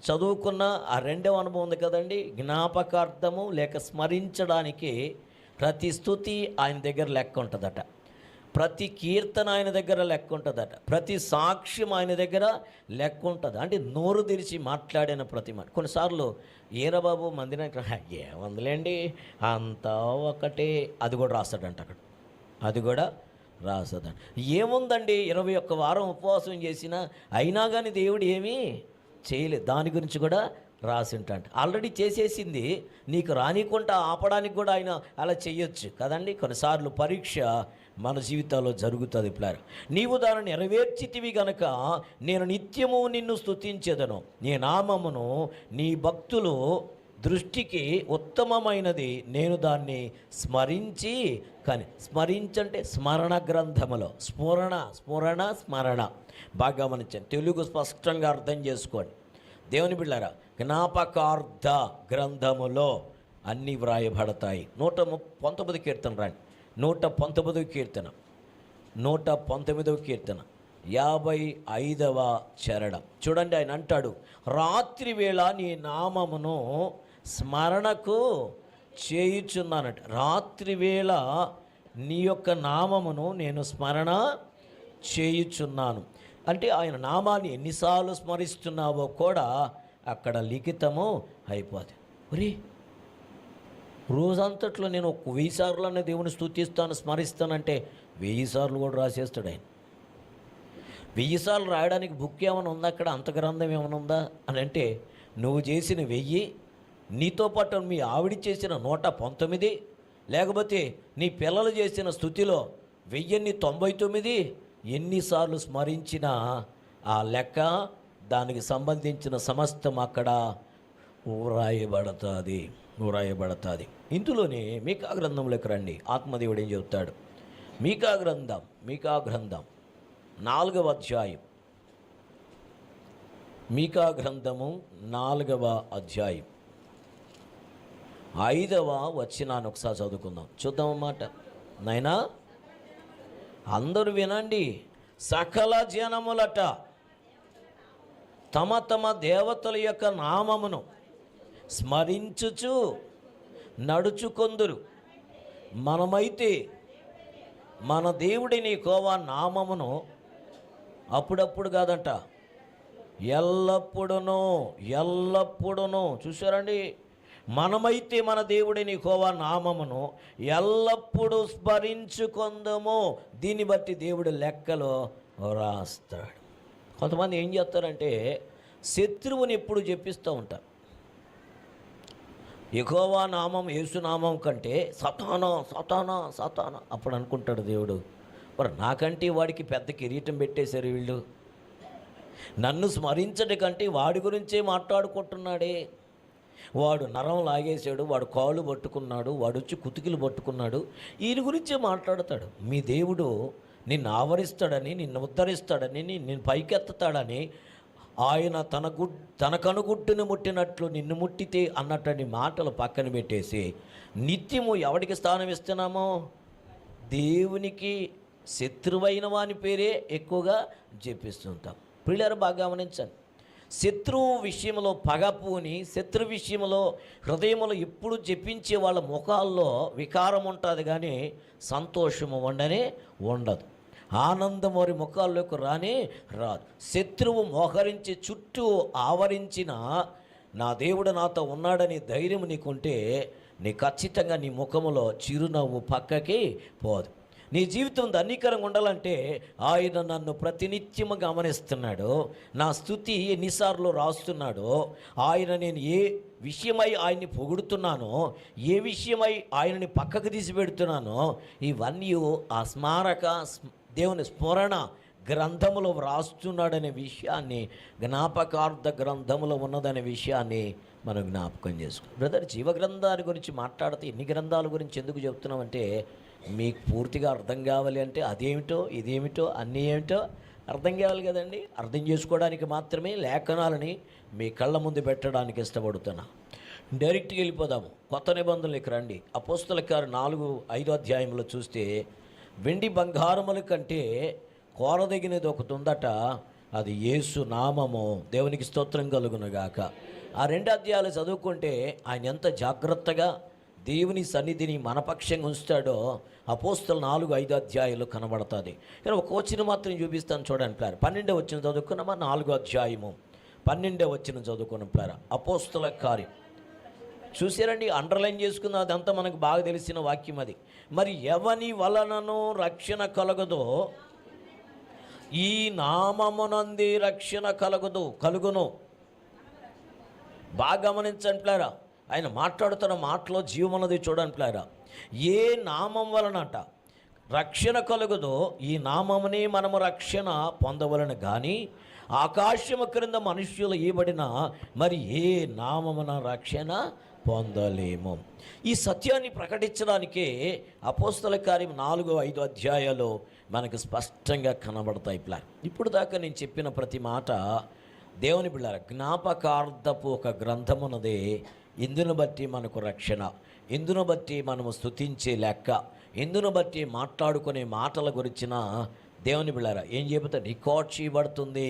చదువుకున్న ఆ రెండవ అనుభవం ఉంది కదండి, జ్ఞాపకార్థము లేక స్మరించడానికి ప్రతి స్తుతి ఆయన దగ్గర లెక్క ఉంటుందట, ప్రతి కీర్తన ఆయన దగ్గర లెక్క ఉంటుందట, ప్రతి సాక్ష్యం ఆయన దగ్గర లెక్క ఉంటుంది. అంటే నోరు తెరిచి మాట్లాడిన ప్రతి మాట. కొన్నిసార్లు ఏరబాబు మందిన ఏమందులేండి అంతా ఒకటే, అది కూడా రాస్తాడంట అక్కడ, అది కూడా రాస్తాడంట. ఏముందండి 21 వారం ఉపవాసం చేసినా అయినా కానీ దేవుడు ఏమీ చేయలేదు. దాని గురించి కూడా రాసి ఉంటాడు. ఆల్రెడీ చేసేసింది, నీకు రానికుండా ఆపడానికి కూడా ఆయన అలా చేయొచ్చు కదండి. కొన్నిసార్లు పరీక్ష మన జీవితాల్లో జరుగుతుంది. ప్లార్ నీవు దాన్ని నెరవేర్చితివి గనక నేను నిత్యము నిన్ను స్తుతించెదను, నీ నామమును నీ భక్తులు దృష్టికి ఉత్తమమైనది, నేను దాన్ని స్మరించి. కానీ స్మరించంటే స్మరణ గ్రంథములో స్మరణ బాగా గమనించండి. తెలుగు స్పష్టంగా అర్థం చేసుకోండి దేవుని బిడ్డారా. జ్ఞాపకార్థ గ్రంథములో అన్నీ వ్రాయబడతాయి. 119 కీర్తన రండి. 119 కీర్తన 119 కీర్తన 55వ చరణం చూడండి. ఆయన అంటాడు, రాత్రి వేళ నీ నామమును స్మరణకు చేయుచున్నానట. రాత్రి వేళ నీ యొక్క నామమును నేను స్మరణ చేయుచున్నాను అంటే ఆయన నామాన్ని ఎన్నిసార్లు స్మరిస్తున్నావో కూడా అక్కడ లిఖితము అయిపోతుంది. ఒరే, రోజంతట్లో నేను ఒక 1000 సార్లు దేవుని స్తుతిస్తాను స్మరిస్తానంటే 1000 సార్లు కూడా రాసేస్తాడు ఆయన. 1000 సార్లు రాయడానికి బుక్ ఏమైనా ఉందా అక్కడ, అంత గ్రంథం ఏమైనా ఉందా అని అంటే, నువ్వు చేసిన 1000, నీతో పాటు మీ ఆవిడ చేసిన 119, లేకపోతే నీ పిల్లలు చేసిన స్తుతిలో 1099, ఎన్నిసార్లు స్మరించినా ఆ లెక్క దానికి సంబంధించిన సమస్తం అక్కడ వ్రాయబడుతుంది. ఇందులోనే మీకా గ్రంథంలోకి రండి. ఆత్మదేవుడు ఏం చెబుతాడు? మీకా గ్రంథం 4వ అధ్యాయం. మీకా గ్రంథము 4వ అధ్యాయం 5వ వచనాన్ని ఒకసారి చదువుకుందాం. చూద్దాం అన్నమాట. నాయనా అందరూ వినండి. సకల జనములట తమ తమ దేవతల యొక్క నామమును స్మరించుచు నడుచుకొందురు. మనమైతే మన దేవుడిని యెహోవా నామమును అప్పుడప్పుడు కాదంట, ఎల్లప్పుడూను చూసారండి. మనమైతే మన దేవుడిని యెహోవా నామమును ఎల్లప్పుడూ స్మరించుకొందుము. దీన్ని బట్టి దేవుడు లెక్కలో రాస్తాడు. కొంతమంది ఏం చేస్తారంటే శత్రువుని ఎప్పుడు చెప్పిస్తూ ఉంటారు. యెహోవా నామం యేసునామం కంటే సతానా. అప్పుడు అనుకుంటాడు దేవుడు, మరి నాకంటే వాడికి పెద్ద కిరీటం పెట్టేశారు వీళ్ళు, నన్ను స్మరించడం కంటే వాడి గురించే మాట్లాడుకుంటున్నాడే. వాడు నరం లాగేశాడు, వాడు కాళ్ళు పట్టుకున్నాడు, వాడు వచ్చి కుతికిలు పట్టుకున్నాడు, ఈయన గురించే మాట్లాడతాడు. మీ దేవుడు నిన్ను ఆవరిస్తాడని, నిన్ను ఉద్ధరిస్తాడని, నిన్ను పైకెత్తుతాడని, ఆయన తన కనుగుట్టును ముట్టినట్లు నిన్ను ముట్టితే అన్నటువంటి మాటలు పక్కన పెట్టేసి నిత్యము ఎవడికి స్థానం ఇస్తున్నామో? దేవునికి శత్రువైన వాని పేరే ఎక్కువగా చెప్పిస్తుంటాం. పిల్లలు బాగా గమనించండి. శత్రువు విషయంలో పగపూని, శత్రు విషయంలో హృదయంలో ఎప్పుడు జపించే వాళ్ళ ముఖాల్లో వికారం ఉంటుంది, కానీ సంతోషము ఉండదు. ఆనందం వారి ముఖాల్లోకి రాదు. శత్రువు మోహరించి చుట్టూ ఆవరించిన నా దేవుడు నాతో ఉన్నాడని ధైర్యం నీకుంటే నీ ఖచ్చితంగా నీ ముఖములో చిరునవ్వు పక్కకి పోదు. నీ జీవితం ధన్యకరంగా ఉండాలంటే ఆయన నన్ను ప్రతినిత్యము గమనిస్తున్నాడు, నా స్తుతి ఎన్నిసార్లు రాస్తున్నాడో, ఆయన నేను ఏ విషయమై ఆయన్ని పొగుడుతున్నానో, ఏ విషయమై ఆయనని పక్కకు తీసి పెడుతున్నానో, ఇవన్నీ ఆ దేవుని స్మరణ గ్రంథములో వ్రాస్తున్నాడనే విషయాన్ని, జ్ఞాపకార్థ గ్రంథములో ఉన్నదనే విషయాన్ని మనం జ్ఞాపకం చేసుకో. బ్రదర్, జీవగ్రంథాన్ని గురించి మాట్లాడితే ఎన్ని గ్రంథాల గురించి ఎందుకు చెప్తున్నామంటే, మీకు పూర్తిగా అర్థం కావాలి అంటే అదేమిటో ఇదేమిటో అన్నీ ఏమిటో అర్థం కావాలి కదండి. అర్థం చేసుకోవడానికి మాత్రమే లేఖనాలని మీ కళ్ళ ముందు పెట్టడానికి ఇష్టపడుతున్నా. డైరెక్ట్గా వెళ్ళిపోదాము. కొత్త నిబంధనలకు రండి. అపోస్తల కార్యం 4-5 అధ్యాయంలో చూస్తే, వెండి బంగారముల కంటే కోరదగినది ఒకటి ఉందట, అది యేసు నామము. దేవునికి స్తోత్రం కలుగునుగాక. ఆ 2 అధ్యాయాలు చదువుకుంటే ఆయన ఎంత జాగ్రత్తగా దేవుని సన్నిధిని మనపక్షంగా ఉంచుతాడో అపోస్తల 4-5 అధ్యాయాలు కనబడుతుంది. కానీ ఒక వచనం మాత్రం చూపిస్తాను చూడండి ప్లార్. 12వ వచనం చదువుకున్నామా? 4వ అధ్యాయము 12వ వచనం చదువుకున్నాం ప్లార్. అపోస్తల కార్యం చూసారండి, అండర్లైన్ చేసుకున్న అదంతా మనకు బాగా తెలిసిన వాక్యం అది. మరి ఎవని వలనను రక్షణ కలగదో, ఈ నామమునందే రక్షణ కలుగును. బాగా గమనించండి ప్లేరా, ఆయన మాట్లాడుతున్న మాటలో జీవమన్నది చూడండి ప్లేరా. ఏ నామం వలనట రక్షణ కలుగుదో ఈ నామముని మనము రక్షణ పొందవలను కానీ ఆకాశము క్రింద మనుష్యులు ఇవ్వబడిన మరి ఏ నామమున రక్షణ పొందలేము. ఈ సత్యాన్ని ప్రకటించడానికే అపోస్తల కార్యం 4-5 అధ్యాయాలు మనకు స్పష్టంగా కనబడతాయి ప్లాన్. ఇప్పుడు దాకా నేను చెప్పిన ప్రతి మాట దేవుని బిళ్ళ జ్ఞాపకార్థపు ఒక గ్రంథమున్నదే. ఇందును బట్టి మనకు రక్షణ, ఇందును బట్టి మనము స్తుతించే లెక్క, ఇందును బట్టి మాట్లాడుకునే మాటల గురించిన దేవుని బిళ్ళారా ఏం చెబుతా రికార్డ్ చేయబడుతుంది.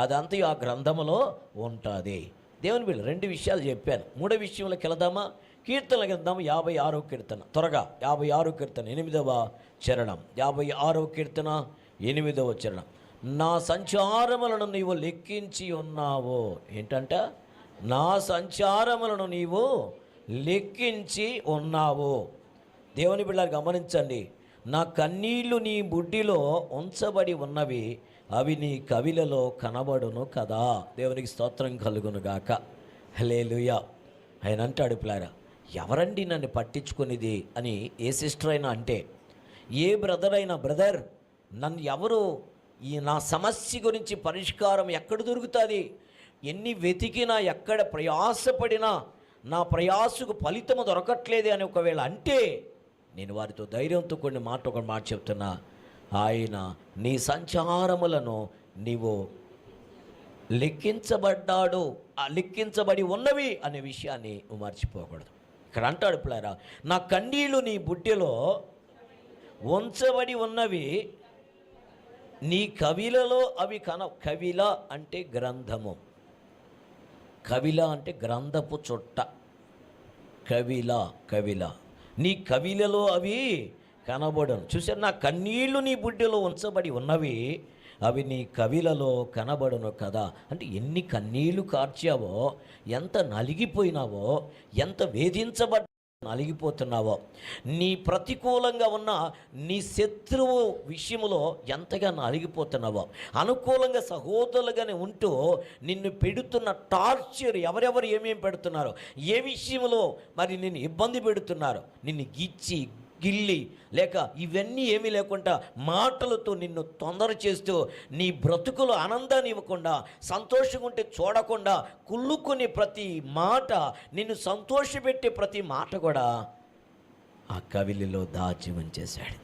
అదంతా ఆ గ్రంథములో ఉంటుంది. దేవుని బిళ్ళ 2 విషయాలు చెప్పాను. 3వ విషయంలోకి వెళదామా? కీర్తనలకు వెళ్దాము. 56వ కీర్తన, త్వరగా 56వ కీర్తన 8వ చరణం. 56వ కీర్తన 8వ చరణం. నా సంచారములను నీవు లెక్కించి ఉన్నావు. ఏంటంట? నా సంచారములను నీవు లెక్కించి ఉన్నావు. దేవుని బిడ్డలు గమనించండి. నా కన్నీళ్లు నీ బుడ్డిలో ఉంచబడి ఉన్నవి, అవి నీ కవిలలో కనబడును కదా. దేవునికి స్తోత్రం కలుగును గాక. హల్లెలూయా. ఆయన అంటాడు ప్లారా, ఎవరండి నన్ను పట్టించుకునేది అని ఏ సిస్టర్ అయినా అంటే, ఏ బ్రదర్ అయినా, బ్రదర్ నన్ను ఎవరు ఈ నా సమస్య గురించి పరిష్కారం ఎక్కడ దొరుకుతుంది, ఎన్ని వెతికినా ఎక్కడ ప్రయాసపడినా నా ప్రయాసకు ఫలితము దొరకట్లేదే అని ఒకవేళ అంటే, నేను వారితో ధైర్యంతో ఒక మాట చెప్తున్నా. ఆయన నీ సంచారములను నీవు లెక్కించబడ్డాడు, లెక్కించబడి ఉన్నవి అనే విషయాన్ని నువ్వు మర్చిపోకూడదు. ఇక్కడ అంటాడు పిల్లరా, నా కన్నీళ్ళు నీ బుడ్డిలో ఉంచబడి ఉన్నవి, నీ కవిలలో అవి కవిల అంటే గ్రంథము, కవిల అంటే గ్రంథపు చుట్ట, కవిల నీ కవిలలో అవి కనబడను. చూసారు, నా కన్నీళ్లు నీ బుడ్డిలో ఉంచబడి ఉన్నవి, అవి నీ కవిలలో కనబడను కదా. అంటే ఎన్ని కన్నీళ్లు కార్చావో, ఎంత నలిగిపోయినావో, ఎంత వేధించబడ్డ నలిగిపోతున్నావో, నీ ప్రతికూలంగా ఉన్న నీ శత్రువు విషయంలో ఎంతగా నలిగిపోతున్నావో, అనుకూలంగా సహోదరులుగానే ఉంటూ నిన్ను పెడుతున్న టార్చర్, ఎవరెవరు ఏమేమి పెడుతున్నారో, ఏ విషయంలో మరి నిన్ను ఇబ్బంది పెడుతున్నారో, నిన్ను గిచ్చి గిల్లి లేక ఇవన్నీ ఏమీ లేకుండా మాటలతో నిన్ను తొందర చేస్తూ నీ బ్రతుకులు ఆనందాన్ని ఇవ్వకుండా, సంతోషంగా ఉంటే చూడకుండా కుళ్ళుకునే ప్రతి మాట, నిన్ను సంతోషపెట్టే ప్రతి మాట కూడా ఆ కవిలిలో దాచి ఉంచేశాడు.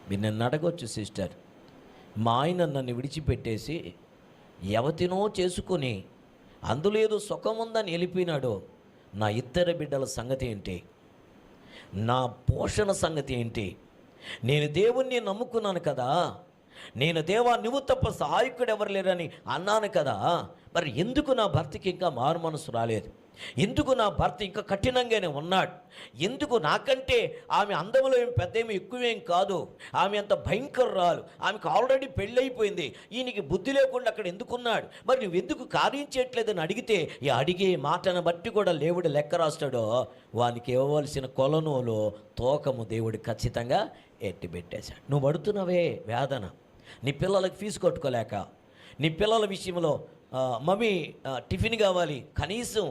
మీరు నన్ను అడగొచ్చు, సిస్టర్, మా ఆయన నన్ను విడిచిపెట్టేసి ఎవతినో చేసుకొని అందులో ఏదో సుఖం ఉందని వెళ్ళిపోయినాడు, నా ఇద్దరు బిడ్డల సంగతి ఏంటి, నా పోషణ సంగతి ఏంటి, నేను దేవుణ్ణి నమ్ముకున్నాను కదా, నేను దేవా నువ్వు తప్ప సహాయకుడు ఎవరు లేరని అన్నాను కదా, మరి ఎందుకు నా భర్తకి ఇంకా మారు మనసు రాలేదు, ఎందుకు నా భర్త ఇంకా కఠినంగానే ఉన్నాడు, ఎందుకు నాకంటే ఆమె అందములో ఏం పెద్దేమి ఎక్కువేం కాదు, ఆమె అంత భయంకరురాలు, ఆమెకు ఆల్రెడీ పెళ్ళైపోయింది, ఈయనకి బుద్ధి లేకుండా అక్కడ ఎందుకున్నాడు, మరి నువ్వెందుకు కార్యం చేయట్లేదని అడిగితే ఈ అడిగే మాటను బట్టి కూడా దేవుడు లెక్క రాస్తాడో, వానికి ఇవ్వవలసిన కొలనులో తోకము దేవుడు ఖచ్చితంగా ఎట్టిపెట్టేశాడు. నువ్వు పడుతున్నవే వేదన, నీ పిల్లలకు ఫీజు కట్టుకోలేక, నీ పిల్లల విషయంలో మమ్మీ టిఫిన్ కావాలి, కనీసం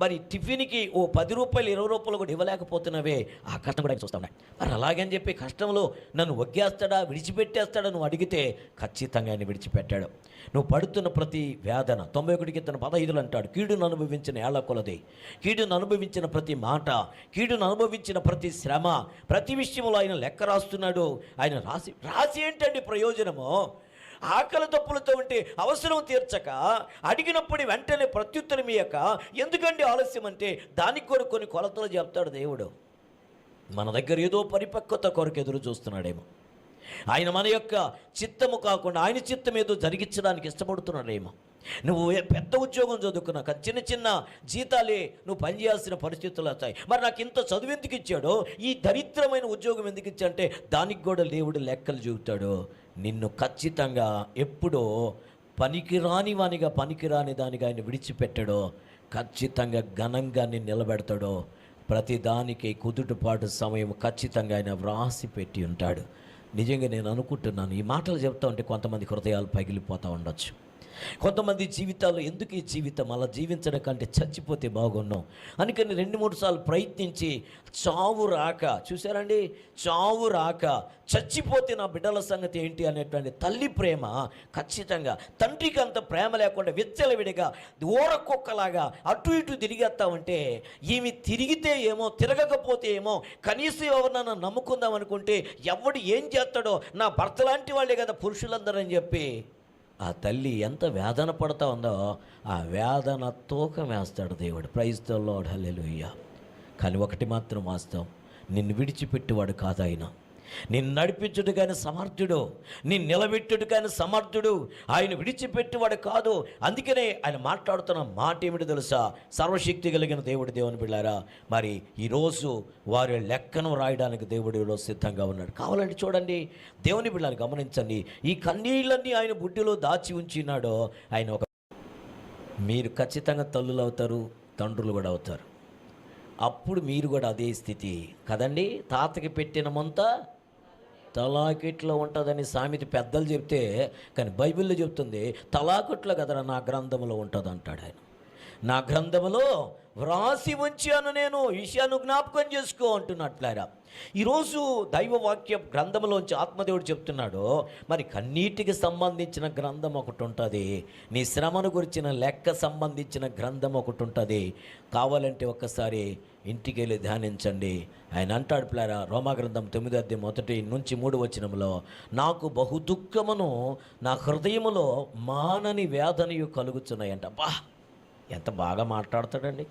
మరి టిఫిన్కి ఓ 10 రూపాయలు 20 రూపాయలు కూడా ఇవ్వలేకపోతున్నావే, ఆ కష్టం కూడా చూస్తా ఉన్నాడు. మరి అలాగని చెప్పి కష్టంలో నన్ను వగ్గేస్తాడా, విడిచిపెట్టేస్తాడా నువ్వు అడిగితే ఖచ్చితంగా ఆయన విడిచిపెట్టాడు. నువ్వు పడుతున్న ప్రతి వేదన 91 కీర్తన 15 అంటాడు, కీడును అనుభవించిన ఏళ్ల కొలది, కీడును అనుభవించిన ప్రతి మాట, కీడును అనుభవించిన ప్రతి శ్రమ, ప్రతి విషయంలో ఆయన లెక్క రాస్తున్నాడు. ఆయన రాసి ఏంటండి ప్రయోజనము? ఆకలి తప్పులతో ఉంటే అవసరం తీర్చక, అడిగినప్పుడు వెంటనే ప్రత్యుత్తరం ఇయ్యక ఎందుకండి ఆలస్యం అంటే, దానికి కూడా కొన్ని కొలతలు చెప్తాడు దేవుడు. మన దగ్గర ఏదో పరిపక్వత కొరకు ఎదురు చూస్తున్నాడేమో, ఆయన మన యొక్క చిత్తము కాకుండా ఆయన చిత్తం ఏదో జరిగించడానికి ఇష్టపడుతున్నాడేమో. నువ్వు పెద్ద ఉద్యోగం చదువుకున్నాక చిన్న చిన్న జీతాలే నువ్వు పనిచేయాల్సిన పరిస్థితులు వస్తాయి. మరి నాకు ఇంత చదువు ఎందుకు ఇచ్చాడో, ఈ దరిద్రమైన ఉద్యోగం ఎందుకు ఇచ్చాడంటే దానికి కూడా దేవుడు లెక్కలు చూపుతాడు. నిన్ను ఖచ్చితంగా ఎప్పుడో పనికిరాని వానిగా, పనికిరాని దానిగా ఆయన విడిచిపెట్టాడో, ఖచ్చితంగా ఘనంగా నిన్ను నిలబెడతాడో. ప్రతిదానికి కుదుటపాటు సమయం ఖచ్చితంగా ఆయన వ్రాసి పెట్టి ఉంటాడు. నిజంగా నేను అనుకుంటున్నాను, ఈ మాటలు చెప్తా ఉంటే కొంతమంది హృదయాలు పగిలిపోతూ ఉండొచ్చు. కొంతమంది జీవితాల్లో ఎందుకు ఈ జీవితం అలా జీవించడం కంటే చచ్చిపోతే బాగున్నాం అందుకని 2-3 సార్లు ప్రయత్నించి చావు రాక, చూసారండి, చావు రాక చచ్చిపోతే నా బిడ్డల సంగతి ఏంటి అనేటువంటి తల్లి ప్రేమ ఖచ్చితంగా, తండ్రికి అంత ప్రేమ లేకుండా విచ్చలవిడిగా ఊరకొక్కలాగా అటు ఇటు తిరిగేస్తామంటే, ఈమె తిరిగితే ఏమో తిరగకపోతే ఏమో కనీసం ఎవరినైనా నమ్ముకుందాం అనుకుంటే ఎవడు ఏం చేస్తాడో, నా భర్త లాంటి వాళ్ళే కదా పురుషులందరూ అని చెప్పి ఆ తల్లి ఎంత వేదన పడుతూ ఉందో ఆ వేదన తూకం వేస్తాడు దేవుడు. ప్రైజ్ ది లార్డ్, హల్లెలూయా. కానీ ఒకటి మాత్రం వాస్తవం, నిన్ను విడిచిపెట్టేవాడు కాదు ఆయన. నిన్ను నడిపించుడు కానీ సమర్థుడు, నిన్ను నిలబెట్టుడు కానీ సమర్థుడు, ఆయన విడిచిపెట్టేవాడు కాదు. అందుకనే ఆయన మాట్లాడుతున్న మాట ఏమిటి తెలుసా? సర్వశక్తి కలిగిన దేవుని బిడ్డారా, మరి ఈరోజు వారి లెక్కను రాయడానికి దేవుడిలో సిద్ధంగా ఉన్నాడు. కావాలంటే చూడండి, దేవుని బిడ్డలను గమనించండి. ఈ కన్నీళ్ళన్నీ ఆయన బుడ్డిలో దాచి ఉంచినాడో ఆయన ఒక, మీరు ఖచ్చితంగా తల్లులు అవుతారు, తండ్రులు కూడా అవుతారు. అప్పుడు మీరు కూడా అదే స్థితి కదండి. తాతకి పెట్టిన మొంత తలాకిట్లో ఉంటుందని సామెత పెద్దలు చెప్తే, కానీ బైబిల్లో చెప్తుంది తలాకుట్లో కదరా నా గ్రంథంలో ఉంటుంది అంటాడు ఆయన. నా గ్రంథంలో వ్రాసి ఉంచాను నేను, ఈ విషయాన్ని జ్ఞాపకం చేసుకో అంటున్నట్లారా. ఈరోజు దైవవాక్య గ్రంథంలోంచి ఆత్మదేవుడు చెప్తున్నాడు, మరి కన్నీటికి సంబంధించిన గ్రంథం ఒకటి ఉంటుంది, నీ శ్రమను గురించిన లెక్క సంబంధించిన గ్రంథం ఒకటి ఉంటుంది. కావాలంటే ఒక్కసారి ఇంటికి వెళ్ళి ధ్యానించండి. ఆయన అంటాడు పిల్లారా, రోమాగ్రంథం 9:1-3 నాకు బహు దుఃఖమును నా హృదయములో మానని వేదనయు కలుగుతున్నాయంట. బా, ఎంత బాగా మాట్లాడతాడండి.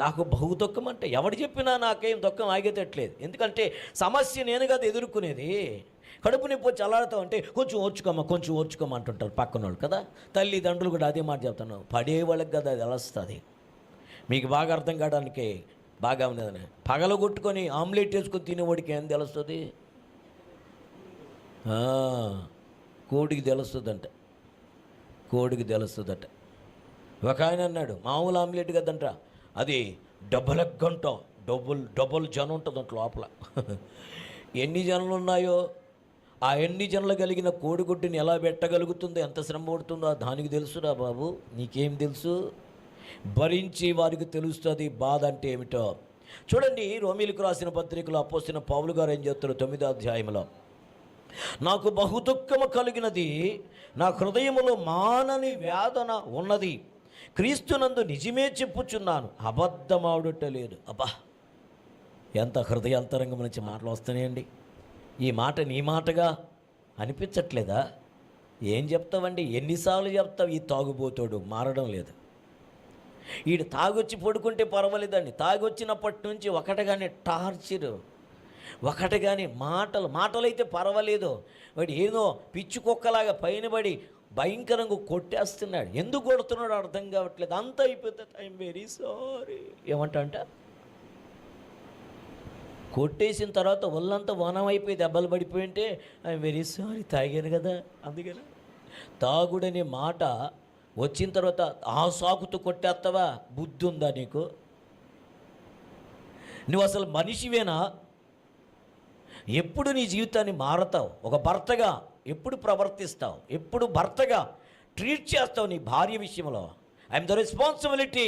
నాకు బహు దుఃఖం అంటే ఎవడు చెప్పినా నాకేం దుఃఖం ఆగేటట్లేదు. ఎందుకంటే సమస్య నేను కదా ఎదుర్కొనేది. కడుపు నొప్పి వచ్చి అల్లాడుతూ ఉంటే కొంచెం ఓర్చుకోమా అంటుంటారు పక్కన వాళ్ళు కదా. తల్లిదండ్రులు కూడా అదే మాట చెప్తాను, పడేవాళ్ళకి కదా అది తెలుస్తుంది. మీకు బాగా అర్థం కావడానికి బాగా ఉన్నదని పగలగొట్టుకొని ఆమ్లెట్ వేసుకొని తినేవాడికి ఏం తెలుస్తుంది? కోడికి తెలుస్తుందట. ఒక ఆయన అన్నాడు, మామూలు ఆమ్లెట్ కదంట, అది డబుల్ జనం ఉంటుంది అంట లోపల. ఎన్ని జనులు ఉన్నాయో ఆ ఎన్ని జనులు కలిగిన కోడిగుడ్డుని ఎలా పెట్టగలుగుతుందో, ఎంత శ్రమ పడుతుందో దానికి తెలుసురా బాబు, నీకేం తెలుసు? భరించి వారికి తెలుస్తుంది బాధ అంటే ఏమిటో. చూడండి, రోమీలకు రాసిన పత్రికలో అపోస్తలుడైన పౌలు గారు ఏం చెప్తారు 9వ అధ్యాయంలో, నాకు బహుదుఃఖము కలిగినది, నా హృదయములో మానని వేదన ఉన్నది, క్రీస్తునందు నిజమే చెప్పుచున్నాను, అబద్ధమాడుట లేదు. అబ్బా, ఎంత హృదయాంతరంగం నుంచి మాటలు వస్తున్నాయండి. ఈ మాట నీ మాటగా అనిపించట్లేదా? ఏం చెప్తావండి, ఎన్నిసార్లు చెప్తావు? ఈ తాగుబోతాడు మారడం లేదు. వీడు తాగొచ్చి పడుకుంటే పర్వాలేదండి, తాగొచ్చినప్పటి నుంచి ఒకటిగానే టార్చరు, ఒకటిగానే మాటలైతే పర్వాలేదు, వాడు ఏదో పిచ్చి కుక్కలాగా పైన పడి భయంకరంగా కొట్టేస్తున్నాడు. ఎందుకు కొడుతున్నాడు అర్థం కావట్లేదు. అంతా అయిపోతే ఐఎమ్ వెరీ సారీ ఏమంటా కొట్టేసిన తర్వాత ఒళ్ళంతా వనం అయిపోయి దెబ్బలు పడిపోయి ఉంటే ఐఎమ్ వెరీ సారీ తాగాను కదా. అందుకని తాగుడనే మాట వచ్చిన తర్వాత ఆ సాకుతో కొట్టేస్తావా? బుద్ధి ఉందా నీకు? నువ్వు అసలు మనిషివేనా? ఎప్పుడు నీ జీవితాన్ని మారతావు? ఒక భర్తగా ఎప్పుడు ప్రవర్తిస్తావు? ఎప్పుడు భర్తగా ట్రీట్ చేస్తావు నీ భార్య విషయంలో? I'm the responsibility.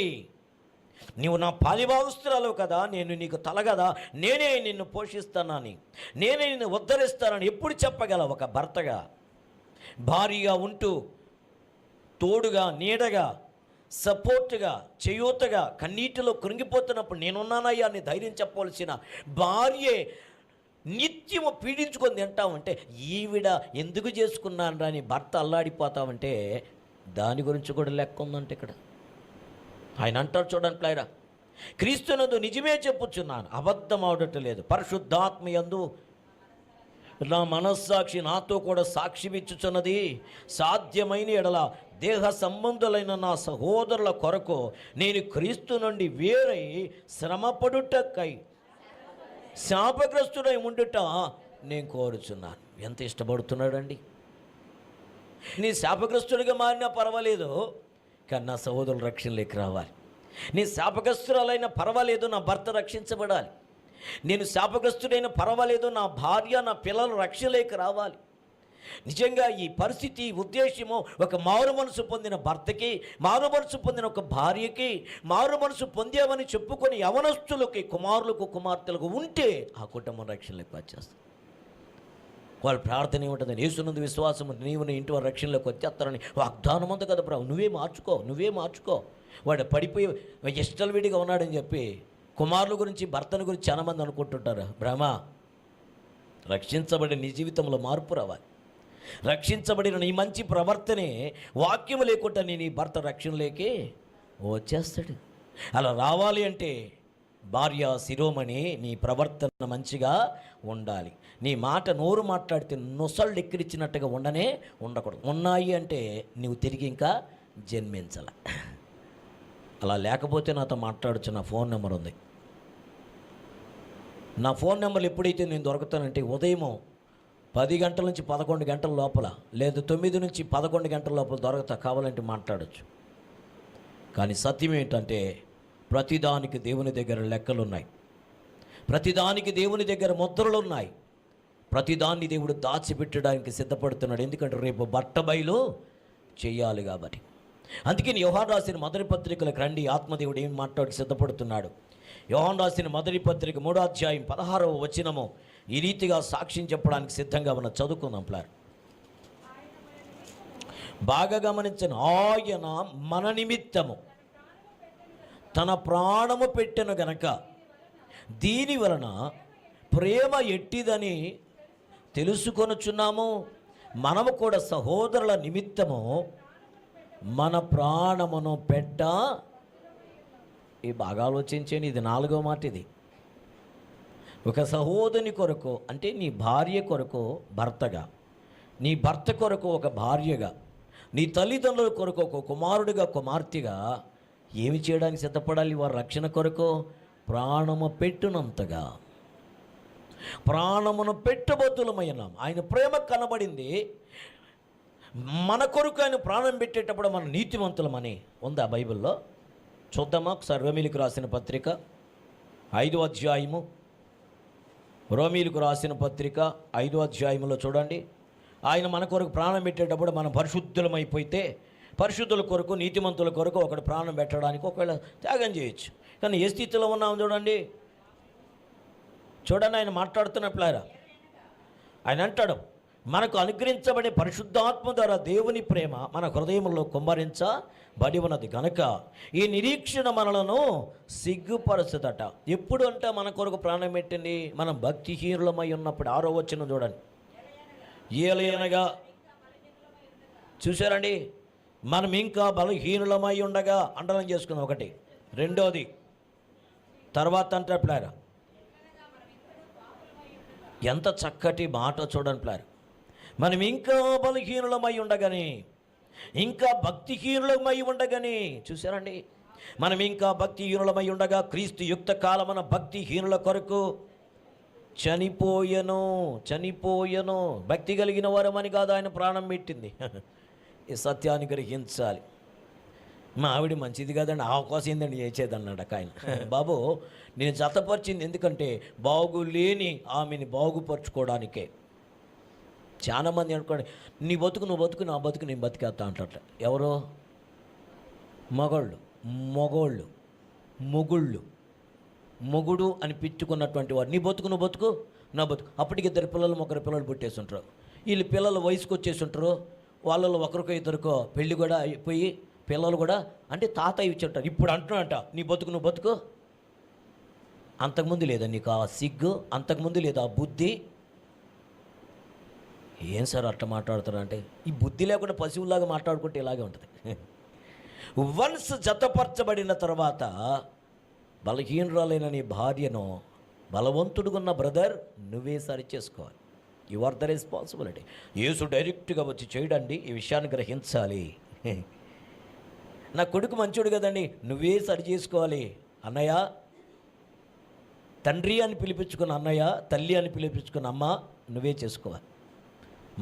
నువ్వు నా పాలిభాగస్తురాలు కదా, నేను నీకు తల కదా, నేనే నిన్ను పోషిస్తానని, నేనే నిన్ను ఉద్ధరిస్తానని ఎప్పుడు చెప్పగలవు? ఒక భర్తగా భార్యగా ఉంటూ తోడుగా, నీడగా, సపోర్ట్గా, చేయూతగా, కన్నీటిలో కృంగిపోతున్నప్పుడు నేనున్నానయ్యా అని ధైర్యం చెప్పవలసిన భార్యే నిత్యము పీడించుకొని తింటామంటే, ఈవిడ ఎందుకు చేసుకున్నాను రాని భర్త అల్లాడిపోతామంటే దాని గురించి కూడా లెక్క ఉందంటే ఇక్కడ ఆయన అంటారు. చూడండి ప్లాయరా, క్రీస్తునందు నిజమే చెప్పుచున్నాను, అబద్ధం ఆడటం లేదు, పరిశుద్ధాత్మ యందు నా మనస్సాక్షి నాతో కూడా సాక్ష్యం ఇచ్చుచున్నది, సాధ్యమైన ఎడల దేహ సంబంధులైన నా సహోదరుల కొరకు నేను క్రీస్తు నుండి వేరై శ్రమపడుటకై శాపగ్రస్తుడై ఉండుట నేను కోరుచున్నాను. ఎంత ఇష్టపడుతున్నాడండి. నీ శాపగ్రస్తుడిగా మారినా పర్వాలేదు, కానీ నా సహోదరులు రక్షణలోకి రావాలి. నీ శాపగ్రస్తురాలైనా పర్వాలేదు, నా భర్త రక్షించబడాలి. నేను శాపగ్రస్తుడైనా పర్వాలేదు, నా భార్య, నా పిల్లలు రక్షణలోకి రావాలి. నిజంగా ఈ పరిస్థితి ఉద్దేశము ఒక మారు మనసు పొందిన భర్తకి, మారు మనసు పొందిన ఒక భార్యకి, మారు మనసు పొందామని చెప్పుకొని యవనస్తులకి, కుమారులకు కుమార్తెలకు ఉంటే ఆ కుటుంబం రక్షణలోకి వచ్చేస్తుంది. వాళ్ళ ప్రార్థన ఏముంటుందని, యేసునందు విశ్వాసం నీవు నీ ఇంటి వారి రక్షణలోకి వచ్చేస్తారని వాగ్దానం ఉంది కదా ప్రభు, నువ్వే మార్చుకో. వాడు పడిపోయి ఇష్టలు విడిగా ఉన్నాడని చెప్పి కుమారుల గురించి, భర్తను గురించి చాలామంది అనుకుంటుంటారు. భ్రమ. రక్షించబడిన నీ జీవితంలో మార్పు రావాలి. రక్షించబడిన నీ మంచి ప్రవర్తనే వాక్యము లేకుండా నీ భర్త రక్షణలోకి వచ్చేస్తాడు. అలా రావాలి అంటే భార్య శిరోమణి నీ ప్రవర్తన మంచిగా ఉండాలి. నీ మాట నోరు మాట్లాడితే నొసళ్ళు ఎక్కిరిచ్చినట్టుగా ఉండకూడదు. ఉన్నాయి అంటే నువ్వు తిరిగి ఇంకా జన్మించాల. అలా లేకపోతే నాతో మాట్లాడచ్చు. నా ఫోన్ నెంబర్ ఉంది. నా ఫోన్ నెంబర్లు ఎప్పుడైతే నేను దొరుకుతానంటే ఉదయం 10 గంటల నుంచి 11 గంటల లోపల, లేదు 9 నుంచి 11 గంటల లోపల దొరుకుతా. కావాలంటే మాట్లాడచ్చు. కానీ సత్యం ఏంటంటే ప్రతిదానికి దేవుని దగ్గర లెక్కలు ఉన్నాయి. ప్రతిదానికి దేవుని దగ్గర ముద్రలు ఉన్నాయి. ప్రతిదాన్ని దేవుడు దాచిపెట్టడానికి సిద్ధపడుతున్నాడు. ఎందుకంటే రేపు బట్టబయలు చేయాలి కాబట్టి. అందుకని యోహాను రాసిన మొదటి పత్రికలకు రండి. ఆత్మదేవుడు ఏం మాట్లాడి సిద్ధపడుతున్నాడు. యోహాను రాసిన మొదటి పత్రిక 3వ అధ్యాయం 16వ వచనము ఈ రీతిగా సాక్ష్యం చెప్పడానికి సిద్ధంగా మనం చదువుకుందాం. బాగా గమనించను. ఆయన మన నిమిత్తము తన ప్రాణము పెట్టెను గనక దీని వలన ప్రేమ ఎట్టిదని తెలుసుకొనుచున్నాము. మనము కూడా సహోదరుల నిమిత్తము మన ప్రాణమును పెట్ట. ఈ బాగా ఆలోచించండి. ఇది 4వ మాట. ఇది ఒక సహోదరుని కొరకు, అంటే నీ భార్య కొరకు భర్తగా, నీ భర్త కొరకు ఒక భార్యగా, నీ తల్లిదండ్రుల కొరకు ఒక కుమారుడిగా, కుమార్తెగా ఏమి చేయడానికి సిద్ధపడాలి? వారి రక్షణ కొరకు ప్రాణము పెట్టునంతగా. ప్రాణమును పెట్టబద్దులమైనాం. ఆయన ప్రేమ కనబడింది. మన కొరకు ఆయన ప్రాణం పెట్టేటప్పుడు మన నీతిమంతులమని ఉందా బైబిల్లో? చూద్దామా ఒకసారి. రోమీలకు రాసిన పత్రిక 5వ అధ్యాయము, రోమీలకు రాసిన పత్రిక 5వ అధ్యాయంలో చూడండి. ఆయన మన కొరకు ప్రాణం పెట్టేటప్పుడు మనం పరిశుద్ధులమైపోతే, పరిశుద్ధుల కొరకు, నీతిమంతుల కొరకు ఒకటి ప్రాణం పెట్టడానికి ఒకవేళ త్యాగం చేయొచ్చు. కానీ ఏ స్థితిలో ఉన్నాం చూడండి. ఆయన మాట్లాడుతున్నట్లేరా. ఆయన అంటాడు, మనకు అనుగ్రహించబడే పరిశుద్ధాత్మ ద్వారా దేవుని ప్రేమ మన హృదయంలో కుమ్మరించబడి ఉన్నది గనక ఈ నిరీక్షణ మనలను సిగ్గుపరచదట. ఎప్పుడు అంటే మన కొరకు ప్రాణం పెట్టింది మనం భక్తిహీనులమై ఉన్నప్పుడు. 6వ వచనం చూడండి. ఏలయనగా, చూసారండి, మనం ఇంకా బలహీనులమై ఉండగా అండలం చేసుకున్నాం ఒకటి. రెండోది తర్వాత అంటే ప్లారా, ఎంత చక్కటి మాట చూడండి ప్లారా. మనం ఇంకా బలహీనులమై ఉండగాని, ఇంకా భక్తిహీనులమై ఉండగాని, చూసారండి, మనం ఇంకా భక్తిహీనులమై ఉండగా క్రీస్తు యుక్త కాలమున భక్తిహీనుల కొరకు చనిపోయను. భక్తి కలిగిన వారమని కాదు ఆయన ప్రాణం పెట్టింది. ఈ సత్యాన్ని గ్రహించాలి. మా ఆవిడ మంచిది కాదండి, అవకాశం ఏందండి చేసేదన్నాడు ఆయన. బాబు, నేను జతపరిచింది ఎందుకంటే బాగులేని ఆమెని బాగుపరుచుకోవడానికే. చాలామంది అనుకోండి, నీ బతుకు నువ్వు బతుకు, నా బతుకు నేను బతికేస్తా అంటట. ఎవరో మొగుడు అని పిచ్చుకున్నటువంటి వారు. నీ బతుకు నువ్వు బతుకు, నా బతుకు. అప్పటికి 2 పిల్లలు 1 పిల్లలు పుట్టేసి ఉంటారు. వీళ్ళు పిల్లలు వయసుకు వచ్చేసి ఉంటారు. వాళ్ళలో ఒకరికో ఇద్దరికో పెళ్ళి కూడా అయిపోయి పిల్లలు కూడా, అంటే తాతయ్య ఇచ్చి ఉంటారు. ఇప్పుడు అంటున్నాడంట, నీ బతుకు నువ్వు బతుకు. అంతకుముందు లేదా నీకు ఆ సిగ్గు? అంతకుముందు లేదా ఆ బుద్ధి? ఏం సార్ అట్లా మాట్లాడుతారంటే, ఈ బుద్ధి లేకుండా పశువులాగా మాట్లాడుకుంటే ఇలాగే ఉంటుంది. వన్స్ జతపరచబడిన తర్వాత బలహీనురాలైన నీ భార్యను బలవంతుడుగున్న బ్రదర్ నువ్వే సరి చేసుకోవాలి. You are the responsibility. Yesu డైరెక్ట్గా వచ్చి చేయడండి, ఈ విషయాన్ని గ్రహించాలి. నా కొడుకు మంచోడు కదండి, నువ్వే సరి చేసుకోవాలి. అన్నయ్య, తండ్రి అని పిలిపించుకున్న అన్నయ్య, తల్లి అని పిలిపించుకున్న అమ్మ నువ్వే చేసుకోవాలి.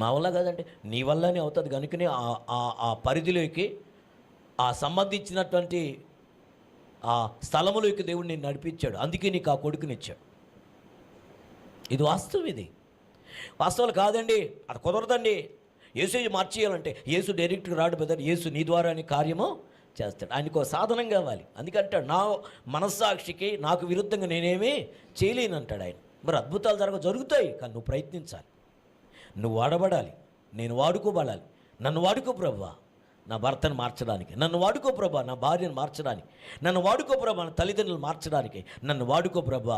మా వల్ల కాదండి, నీ వల్లనే అవుతుంది. కనుకనే ఆ పరిధిలోకి, ఆ సంబంధించినటువంటి ఆ స్థలములోకి దేవుడు నేను నడిపించాడు. అందుకే నీకు ఆ కొడుకునిచ్చాడు. ఇది వాస్తవం. ఇది వాస్తవాలు కాదండి, అది కుదరదండి యేసు మార్చేయాలంటే యేసు డైరెక్ట్గా రాడు బ్రదర్, యేసు నీ ద్వారానే కార్యము చేస్తాడు. ఆయనకు సాధనం కావాలి. అందుకంటే నా మనస్సాక్షికి నాకు విరుద్ధంగా నేనేమీ చేయలేను అంటాడు ఆయన. మరి అద్భుతాలు జరుగుతాయి, కానీ నువ్వు ప్రయత్నించాలి, నువ్వు వాడబడాలి, నేను వాడుకోబడాలి. నన్ను వాడుకో ప్రభువా నా భర్తను మార్చడానికి, నన్ను వాడుకో ప్రభా నా భార్యను మార్చడానికి, నన్ను వాడుకో ప్రభా నా తల్లిదండ్రులు మార్చడానికి, నన్ను వాడుకో ప్రభా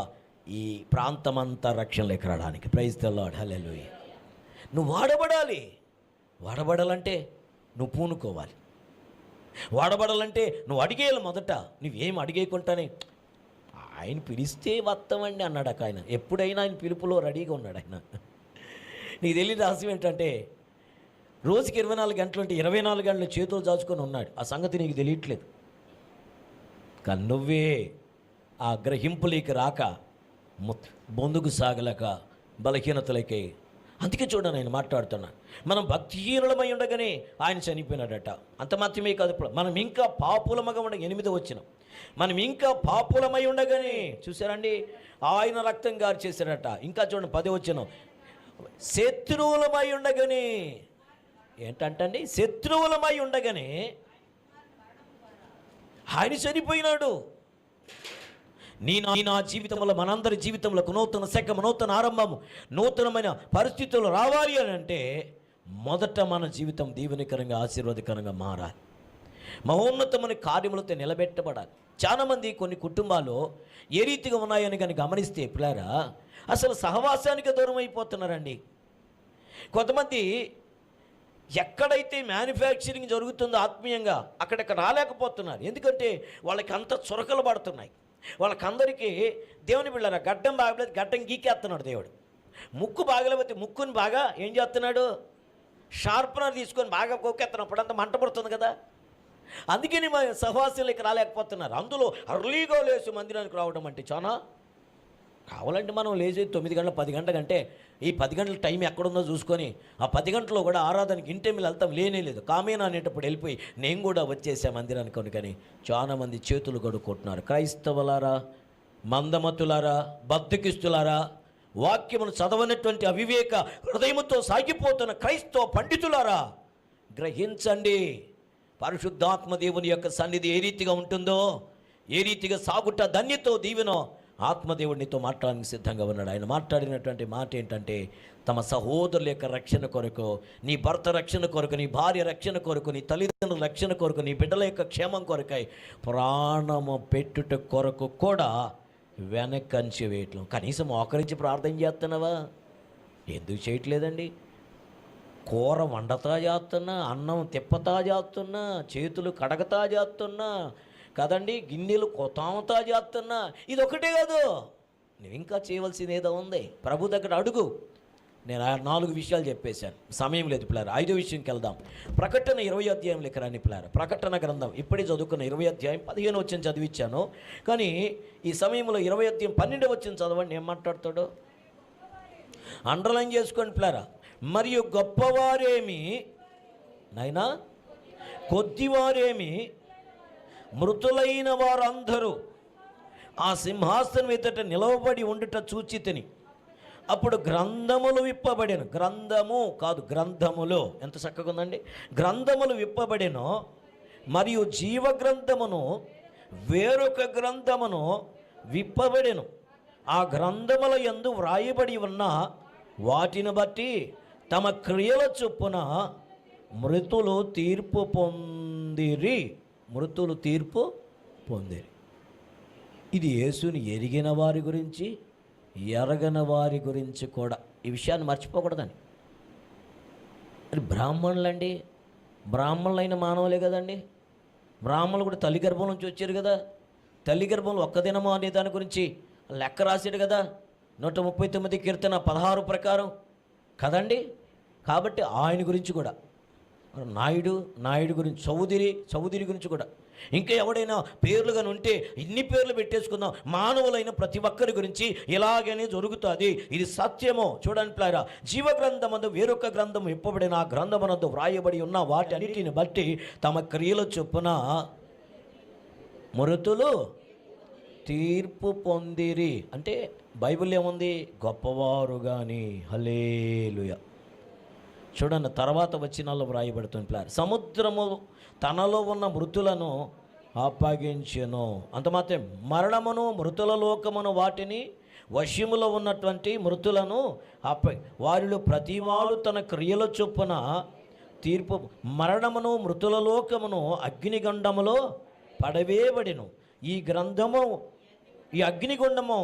ఈ ప్రాంతమంతా రక్షణలోకి రావడానికి. ప్రైజ్ ది లార్డ్, హల్లెలూయా. నువ్వు వాడబడాలి. వాడబడాలంటే నువ్వు పూనుకోవాలి. వాడబడాలంటే నువ్వు అడిగేయాలి. మొదట నువ్వేం అడిగేయకుండానే ఆయన పిలిస్తే వస్తామండి అన్నాడు ఆయన. ఎప్పుడైనా ఆయన పిలుపులో రెడీగా ఉన్నాడు ఆయన. నీకు తెలియని రహస్యం ఏంటంటే రోజుకి 24 గంటలు అంటే 24 గంటలు చేతులు దాచుకొని ఉన్నాడు. ఆ సంగతి నీకు తెలియట్లేదు. కానీ నువ్వే ఆ గ్రహింపులేకి రాక ముందుకు సాగలేక బలహీనతలకే. అందుకే చూడండి ఆయన మాట్లాడుతున్నాను. మనం భక్తిహీనులమై ఉండగానే ఆయన చనిపోయినాడట. అంత మాత్రమే కాదు, మనం ఇంకా పాపులమగా ఉండగా 8వ వచనం, మనం ఇంకా పాపులమై ఉండగానే చూసారండి ఆయన రక్తం గారు చేశాడట. ఇంకా చూడండి 10వ వచనం, శత్రువులమై ఉండగానే. ఏంటంటండి, శత్రువులమై ఉండగానే ఆయన చనిపోయినాడు. నా జీవితంలో, మనందరి జీవితంలో నూతన శకం, నూతన ఆరంభము, నూతనమైన పరిస్థితులు రావాలి అని అంటే మొదట మన జీవితం దీవెనకరంగా, ఆశీర్వాదకరంగా మారాలి. మహోన్నతమైన కార్యములతో నిలబెట్టబడాలి. చాలామంది కొన్ని కుటుంబాలు ఏ రీతిగా ఉన్నాయని కానీ గమనిస్తే పిల్లారా అసలు సహవాసానికి దూరం అయిపోతున్నారండి. కొంతమంది ఎక్కడైతే మ్యానుఫ్యాక్చరింగ్ జరుగుతుందో ఆత్మీయంగా అక్కడికి రాలేకపోతున్నారు. ఎందుకంటే వాళ్ళకి అంత చురకలు పడుతున్నాయి. వాళ్ళకందరికీ దేవుని బిళ్ళరా గడ్డం బాగలేదు, గడ్డం గీకేస్తున్నాడు దేవుడు. ముక్కు బాగలేకపోతే ముక్కుని బాగా ఏం చేస్తున్నాడు, షార్పనర్ తీసుకొని బాగా కోకేస్తున్నాడు. అప్పుడంతా మంట పడుతుంది కదా. అందుకని మా సహవాసులకి రాలేకపోతున్నారు. అందులో అర్లీగా లేచి మందిరానికి రావడం అంటే చాలా కావాలంటే మనం లేచి 9 గంటల 10 గంటల కంటే ఈ 10 గంటల టైం ఎక్కడుందో చూసుకొని ఆ 10 గంటలో కూడా ఆరాధనకి ఇంటెమిల్ వెళ్తాం లేదు. కామేనా అనేటప్పుడు వెళ్ళిపోయి నేను కూడా వచ్చేసా మందిరానికి అని. కానీ చాలామంది చేతులు గడుక్కుంటున్నారు. క్రైస్తవులారా, మందమతులారా, బద్దకిస్తులారా, వాక్యమును చదవనటువంటి అవివేక హృదయముతో సాగిపోతున్న క్రైస్తవ పండితులారా గ్రహించండి. పరిశుద్ధాత్మ దేవుని యొక్క సన్నిధి ఏ రీతిగా ఉంటుందో, ఏ రీతిగా సాగుట ధన్యతో దీవెనో ఆత్మదేవుడినితో మాట్లాడడానికి సిద్ధంగా ఉన్నాడు. ఆయన మాట్లాడినటువంటి మాట ఏంటంటే తమ సహోదరుల యొక్క రక్షణ కొరకు, నీ భర్త రక్షణ కొరకు, నీ భార్య రక్షణ కొరకు, నీ తల్లిదండ్రుల రక్షణ కొరకు, నీ బిడ్డల యొక్క క్షేమం కొరకై ప్రాణము పెట్టుట కొరకు కూడా వెనకంచి వేయట్లేదు. కనీసం మోకరించి ప్రార్థన చేస్తున్నావా? ఎందుకు చేయట్లేదండి? కూర వండతా చేస్తున్నా, అన్నం తిప్పతా చేస్తున్నా, చేతులు కడగతా చేస్తున్నా కదండి, గిన్నెలు కొతామతా చేస్తున్నా. ఇది ఒకటే కాదు, నువ్వు ఇంకా చేయవలసింది ఏదో ఉంది. ప్రభు దగ్గర అడుగు. నేను 4 విషయాలు చెప్పేశాను, సమయం లేదు పిల్లారు. 5వ విషయంకి వెళ్దాం. ప్రకటన 20వ అధ్యాయంలోకి రండి పిల్లారు. ప్రకటన గ్రంథం ఇప్పుడే చదువుకున్న 20వ అధ్యాయం 15వ వచనం చదివించాను. కానీ ఈ సమయంలో 20వ అధ్యాయం 12వ వచనం చదవండి. ఏం మాట్లాడతాడో అండర్లైన్ చేసుకోండి పిల్లారా. మరియు గొప్పవారేమి నైనా కొద్దివారేమి మృతులైన వారందరూ ఆ సింహాసనం ఎదుట నిలవబడి ఉండుట చూచితిని. అప్పుడు గ్రంథములు విప్పబడెను. గ్రంథము కాదు, గ్రంథములు. ఎంత చక్కగా ఉందండి. గ్రంథములు విప్పబడెను. మరియు జీవ గ్రంథమును వేరొక గ్రంథమును విప్పబడెను. ఆ గ్రంథముల యందు వ్రాయబడి ఉన్న వాటిని బట్టి తమ క్రియల చొప్పున మృతులు తీర్పు పొందిరి. మృతులు తీర్పు పొందిరి. ఇది యేసుని ఎరిగిన వారి గురించి, ఎరగని వారి గురించి కూడా. ఈ విషయాన్ని మర్చిపోకూడదని. మరి బ్రాహ్మణులండి, బ్రాహ్మణులైన మానవులే కదండి. బ్రాహ్మణులు కూడా తల్లి గర్భం నుంచి వచ్చారు కదా. తల్లి గర్భంలో ఒక్క దినము అనే దాని గురించి లెక్క రాశాడు కదా 139 కీర్తన 16 ప్రకారం కదండి. కాబట్టి ఆయన గురించి కూడా, నాయుడు గురించి, చౌదరి గురించి కూడా, ఇంకా ఎవడైనా పేర్లుగా ఉంటే ఇన్ని పేర్లు పెట్టేసుకుందాం. మానవులైన ప్రతి ఒక్కరి గురించి ఇలాగనే జరుగుతుంది. ఇది సత్యమో. చూడండి ప్లారా, జీవ గ్రంథమందు వేరొక గ్రంథం ఇప్పబడిన ఆ గ్రంథమునందు వ్రాయబడి ఉన్న వాటి అన్నిటిని బట్టి తమ క్రియల చొప్పున మృతులు తీర్పు పొందిరి. అంటే బైబిల్ ఏముంది? గొప్పవారు కానీ. హల్లెలూయా. చూడండి తర్వాత వచనాల్లో వ్రాయబడుతుంది ప్లాన్. సముద్రము తనలో ఉన్న మృతులను అప్పగించెను. అంత మాత్రం మరణమును మృతుల లోకమును వాటిని వశములో ఉన్నటువంటి మృతులను వారిలో ప్రతివాడు తన క్రియల చొప్పున తీర్పు. మరణమును మృతుల లోకమును అగ్నిగుండములో పడవేయబడెను. ఈ గ్రంథము, ఈ అగ్నిగుండము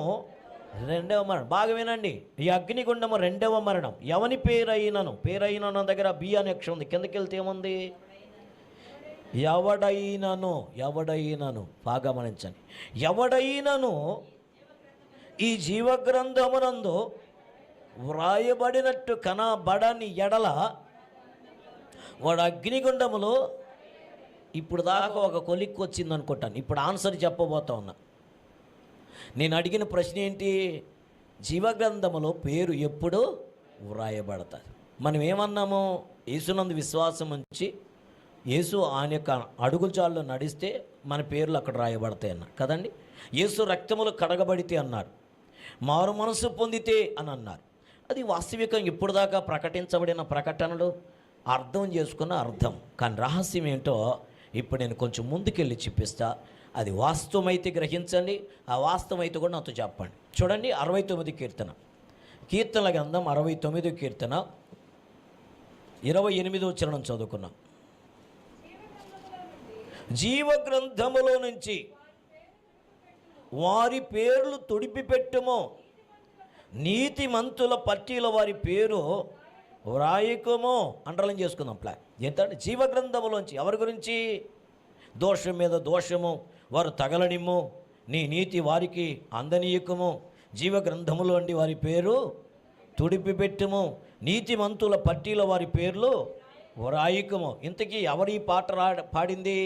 రెండవ మరణం. బాగా వినండి, ఈ అగ్నిగుండము రెండవ మరణం. ఎవని పేరైనను, పేరైనను దగ్గర బి అనే అక్షరం ఉంది, కిందకి వెళ్తే ఏముంది? ఎవడైనను బాగా గమనించండి. ఎవడైనను ఈ జీవగ్రంథమునందు వ్రాయబడినట్టు కనబడని ఎడల వాడు అగ్నిగుండములో. ఇప్పుడు దాకా ఒక కొలిక్కి వచ్చింది అనుకుంటాను, ఇప్పుడు ఆన్సర్ చెప్పబోతా ఉన్నా. నేను అడిగిన ప్రశ్న ఏంటి? జీవగ్రంథములో పేరు ఎప్పుడు వ్రాయబడతారు? మనం ఏమన్నాము? యేసునందు విశ్వాసం ఉంచి యేసు ఆయన యొక్క అడుగుజాల్లో నడిస్తే మన పేర్లు అక్కడ రాయబడతాయి అన్నారు కదండి. యేసు రక్తములు కడగబడితే అన్నారు, మారు మనసు పొందితే అని అన్నారు. అది వాస్తవికంగా ఇప్పుడు దాకా ప్రకటించబడిన ప్రకటనలు అర్థం చేసుకున్న అర్థం. కానీ రహస్యం ఏంటో ఇప్పుడు నేను కొంచెం ముందుకెళ్ళి చూపిస్తా. అది వాస్తవమైతే గ్రహించండి, ఆ వాస్తవమైతే కూడా నాతో చెప్పండి. చూడండి 69 కీర్తన, కీర్తనల గ్రంథం 69 కీర్తన 28వ చరణం చదువుకున్నాం. జీవగ్రంథములో నుంచి వారి పేర్లు తుడిపిపెట్టుము, నీతిమంతుల పట్టీల వారి పేరు వ్రాయకము. అండర్లైన్ చేసుకుందాం ప్లాన్. ఏంటంటే జీవగ్రంథములోంచి ఎవరి గురించి? దోషం మీద దోషము వారు తగలనిమ్ము, నీ నీతి వారికి అందనీయకము, జీవగ్రంథములో అండి వారి పేరు తుడిపిపెట్టుము, నీతిమంతుల పట్టీల వారి పేర్లు వ్రాయకము. ఇంతకీ ఎవరి పాట పాడింది?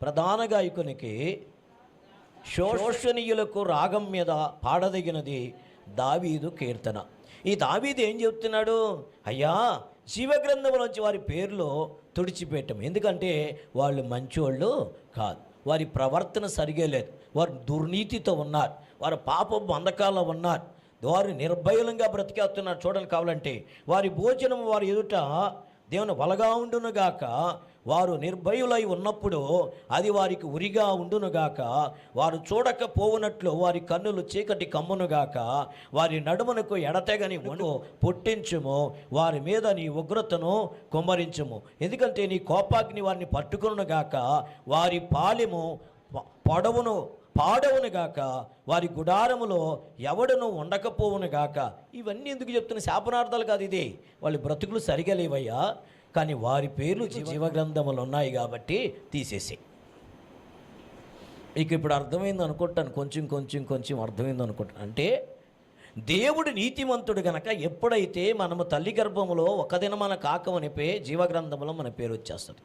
ప్రధాన గాయకునికి శోషనీయులకు రాగం మీద పాడదగినది దావీదు కీర్తన. ఈ దావీదు ఏం చెప్తున్నాడు? అయ్యా, జీవగ్రంథంలోంచి వారి పేర్లు తుడిచిపెట్టం. ఎందుకంటే వాళ్ళు మంచోళ్ళు కాదు, వారి ప్రవర్తన సరిగా లేదు, వారు దుర్నీతితో ఉన్నారు, వారు పాప బంధకాల్లో ఉన్నారు, వారు నిర్భయంగా బ్రతికేస్తున్నారు. చూడండి, కావాలంటే వారి భోజనం వారి ఎదుట దేవుని వలగా ఉండునుగాక, వారు నిర్భయులై ఉన్నప్పుడు అది వారికి ఉరిగా ఉండునుగాక, వారు చూడకపోవునట్లు వారి కన్నులు చీకటి కమ్మునుగాక, వారి నడుమునకు ఎడతెగని వణుకు పుట్టించుము, వారి మీద నీ ఉగ్రతను కుమ్మరించుము. ఎందుకంటే నీ కోపాగ్ని వారిని పట్టుకునుగాక, వారి పాలెము పాడవునుగాక, వారి గుడారములో ఎవడను ఉండకపోవునుగాక. ఇవన్నీ ఎందుకు చెప్తున్న శాపనార్థాలు కాదు, ఇది వాళ్ళ బ్రతుకులు సరిగా లేవయ్యా, కానీ వారి పేర్లు జీవగ్రంథములు ఉన్నాయి కాబట్టి తీసేసి. ఇక ఇప్పుడు అర్థమైంది అనుకుంటాను, కొంచెం అర్థమైంది అనుకుంటాను. అంటే దేవుడు నీతిమంతుడు గనక ఎప్పుడైతే మనము తల్లి గర్భములో ఒక దినమన కాకమనిపే జీవగ్రంథంలో మన పేరు వచ్చేస్తుంది.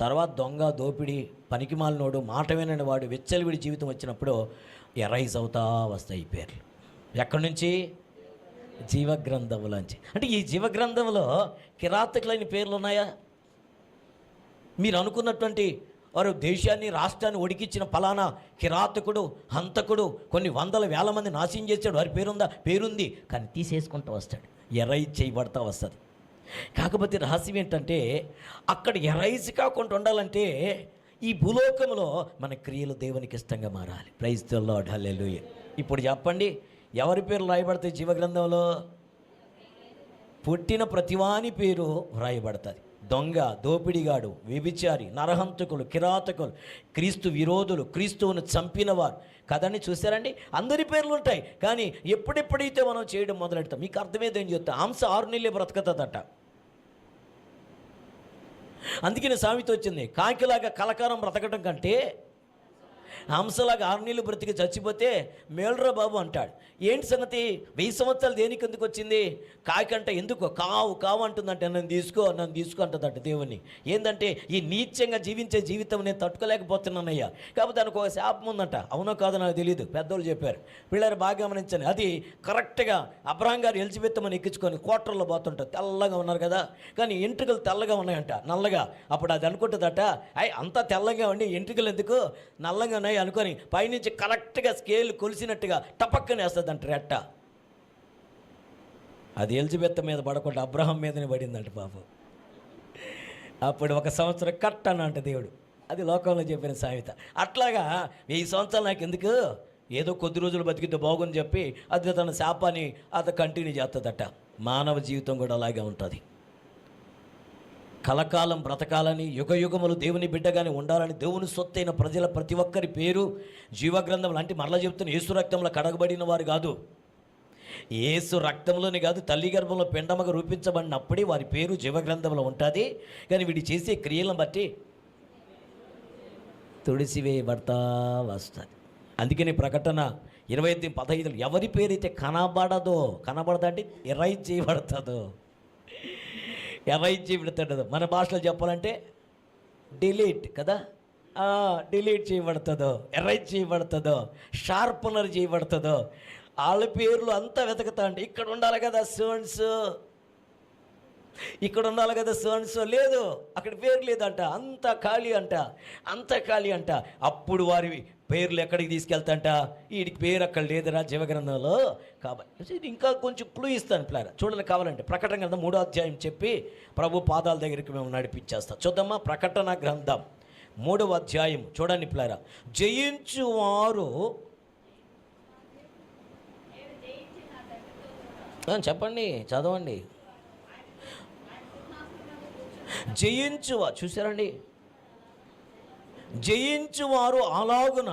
తర్వాత దొంగ, దోపిడి, పనికిమాలినోడు, మాట వినని వాడు, విచ్చలవిడి జీవితం వచ్చినప్పుడు ఎరైజ్ అవుతా వస్తాయి ఈ పేర్లు. ఎక్కడి నుంచి? జీవగ్రంథంలోంచి. అంటే ఈ జీవగ్రంథంలో కిరాతకులైన పేర్లు ఉన్నాయా? మీరు అనుకున్నటువంటి వారు దేశాన్ని, రాష్ట్రాన్ని ఒడికిచ్చిన ఫలానా కిరాతకుడు, హంతకుడు, కొన్ని వందల వేల మంది నాశనం చేశాడు, వారి పేరుందా? పేరుంది, కానీ తీసేసుకుంటూ వస్తాడు, ఎరైజ్ చేయబడతా వస్తుంది. కాకపోతే రహస్యం ఏంటంటే అక్కడ ఎరైజ్ కాకుండా ఉండాలంటే ఈ భూలోకంలో మన క్రియలు దేవునికి ఇష్టంగా మారాలి. ప్రైజ్ ది లార్డ్, హల్లెలూయా. ఇప్పుడు చెప్పండి, ఎవరి పేరు రాయబడతాయి జీవగ్రంథంలో? పుట్టిన ప్రతివాని పేరు వ్రాయబడుతుంది. దొంగ, దోపిడిగాడు, వ్యభిచారి, నరహంతకులు, కిరాతకులు, క్రీస్తు విరోధులు, క్రీస్తువును చంపినవారు కదని చూసారండి. అందరి పేర్లు ఉంటాయి, కానీ ఎప్పుడెప్పుడైతే మనం చేయడం మొదలెడతాం మీకు అర్థమేదేం చెప్తా, హంస 6 నెలలే బ్రతకతుందట. అందుకని సామెత వచ్చింది, కాకిలాగా కలకాలం బ్రతకడం కంటే హంసలాగా 6 నెలలు బ్రతికి చచ్చిపోతే మేలురా బాబు అంటాడు. ఏంటి సంగతి? 1000 సంవత్సరాలు దేనికి ఎందుకు వచ్చింది? కాకంట ఎందుకు కావు అంటుందంటే నన్ను తీసుకో అంటుందంట దేవుని. ఏంటంటే ఈ నీచంగా జీవించే జీవితం నేను తట్టుకోలేకపోతున్నానయ్యా. కాబట్టి దానికి ఒక శాపం ఉందంట. అవునో కాదో నాకు తెలియదు, పెద్దోళ్ళు చెప్పారు. పిల్లలు బాగా గమనించండి. అది కరెక్ట్గా అబ్రహాం గారు ఎలిజబెత్తమని ఎక్కించుకొని కోటర్లో పోతుంటారు, తెల్లగా ఉన్నారు కదా, కానీ ఎంట్రుకలు తెల్లగా ఉన్నాయంట, నల్లగా. అప్పుడు అది అనుకుంటుందట, అంతా తెల్లగా ఉండి ఎంట్రుకలు ఎందుకు నల్లగా ఉన్నాయి అనుకొని పైనుంచి కరెక్ట్గా స్కేల్ కొలిసినట్టుగా టపక్కని వేస్తుందంట రెట్ట. అది ఎలిజబెత్ మీద పడకుండా అబ్రహం మీదనే పడిందంట పాపం. అప్పుడు 1 సంవత్సరం కట్ అన్నంట దేవుడు. అది లోకంలో చెప్పిన సామెత. అట్లాగా 1000 సంవత్సరాలు నాకు ఎందుకు, ఏదో కొద్ది రోజులు బతికితే బాగుని చెప్పి అది తన శాపాన్ని అది కంటిన్యూ చేస్తుందట. మానవ జీవితం కూడా అలాగే ఉంటుంది. కలకాలం బ్రతకాలని, యుగయుగములు దేవుని బిడ్డగానే ఉండాలని, దేవుని సొత్తైన ప్రజల ప్రతి ఒక్కరి పేరు జీవగ్రంథం లాంటి, మరలా చెప్తున్న యేసు రక్తంలో కడగబడిన వారు కాదు, యేసు రక్తంలోని కాదు, తల్లి గర్భంలో పిండమగా రూపించబడినప్పుడే వారి పేరు జీవగ్రంథంలో ఉంటుంది. కానీ వీడి చేసే క్రియలను బట్టి తుడిసివేయబడతా వస్తుంది. అందుకని ప్రకటన 25:15 ఎవరి పేరైతే కనబడదా అంటే ఎరైజ్ చేయబడుతుందో, ఎరైజ్ చేయబడుతుందో, మన భాషలో చెప్పాలంటే డిలీట్ కదా, డిలీట్ చేయబడుతుందో, ఎరైజ్ చేయబడుతుందో, షార్పనర్ చేయబడుతుందో. వాళ్ళ పేర్లు అంతా వెతకతా అంటే ఇక్కడ ఉండాలి కదా సోన్స్, ఇక్కడ ఉండాలి కదా సోన్స్, లేదు అక్కడ పేరు లేదంట, అంత ఖాళీ అంట, అంత ఖాళీ అంట. అప్పుడు వారి పేర్లు ఎక్కడికి తీసుకెళ్తాంట, వీడికి పేరు అక్కడ లేదురా జీవగ్రంథంలో. కాబట్టి ఇంకా కొంచెం క్లూ ఇస్తాను ప్లాన్ చూడండి కావాలంటే. ప్రకటన గ్రంథం 3వ అధ్యాయం చెప్పి ప్రభు పాదాల దగ్గరికి మేము నడిపించేస్తాం. చూద్దామా, ప్రకటన గ్రంథం 3వ అధ్యాయం చూడండి ప్లారా. జయించువారు చెప్పండి, చదవండి. చూసారండి, జయించువారు అలాగున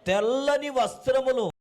తెల్లని వస్త్రములు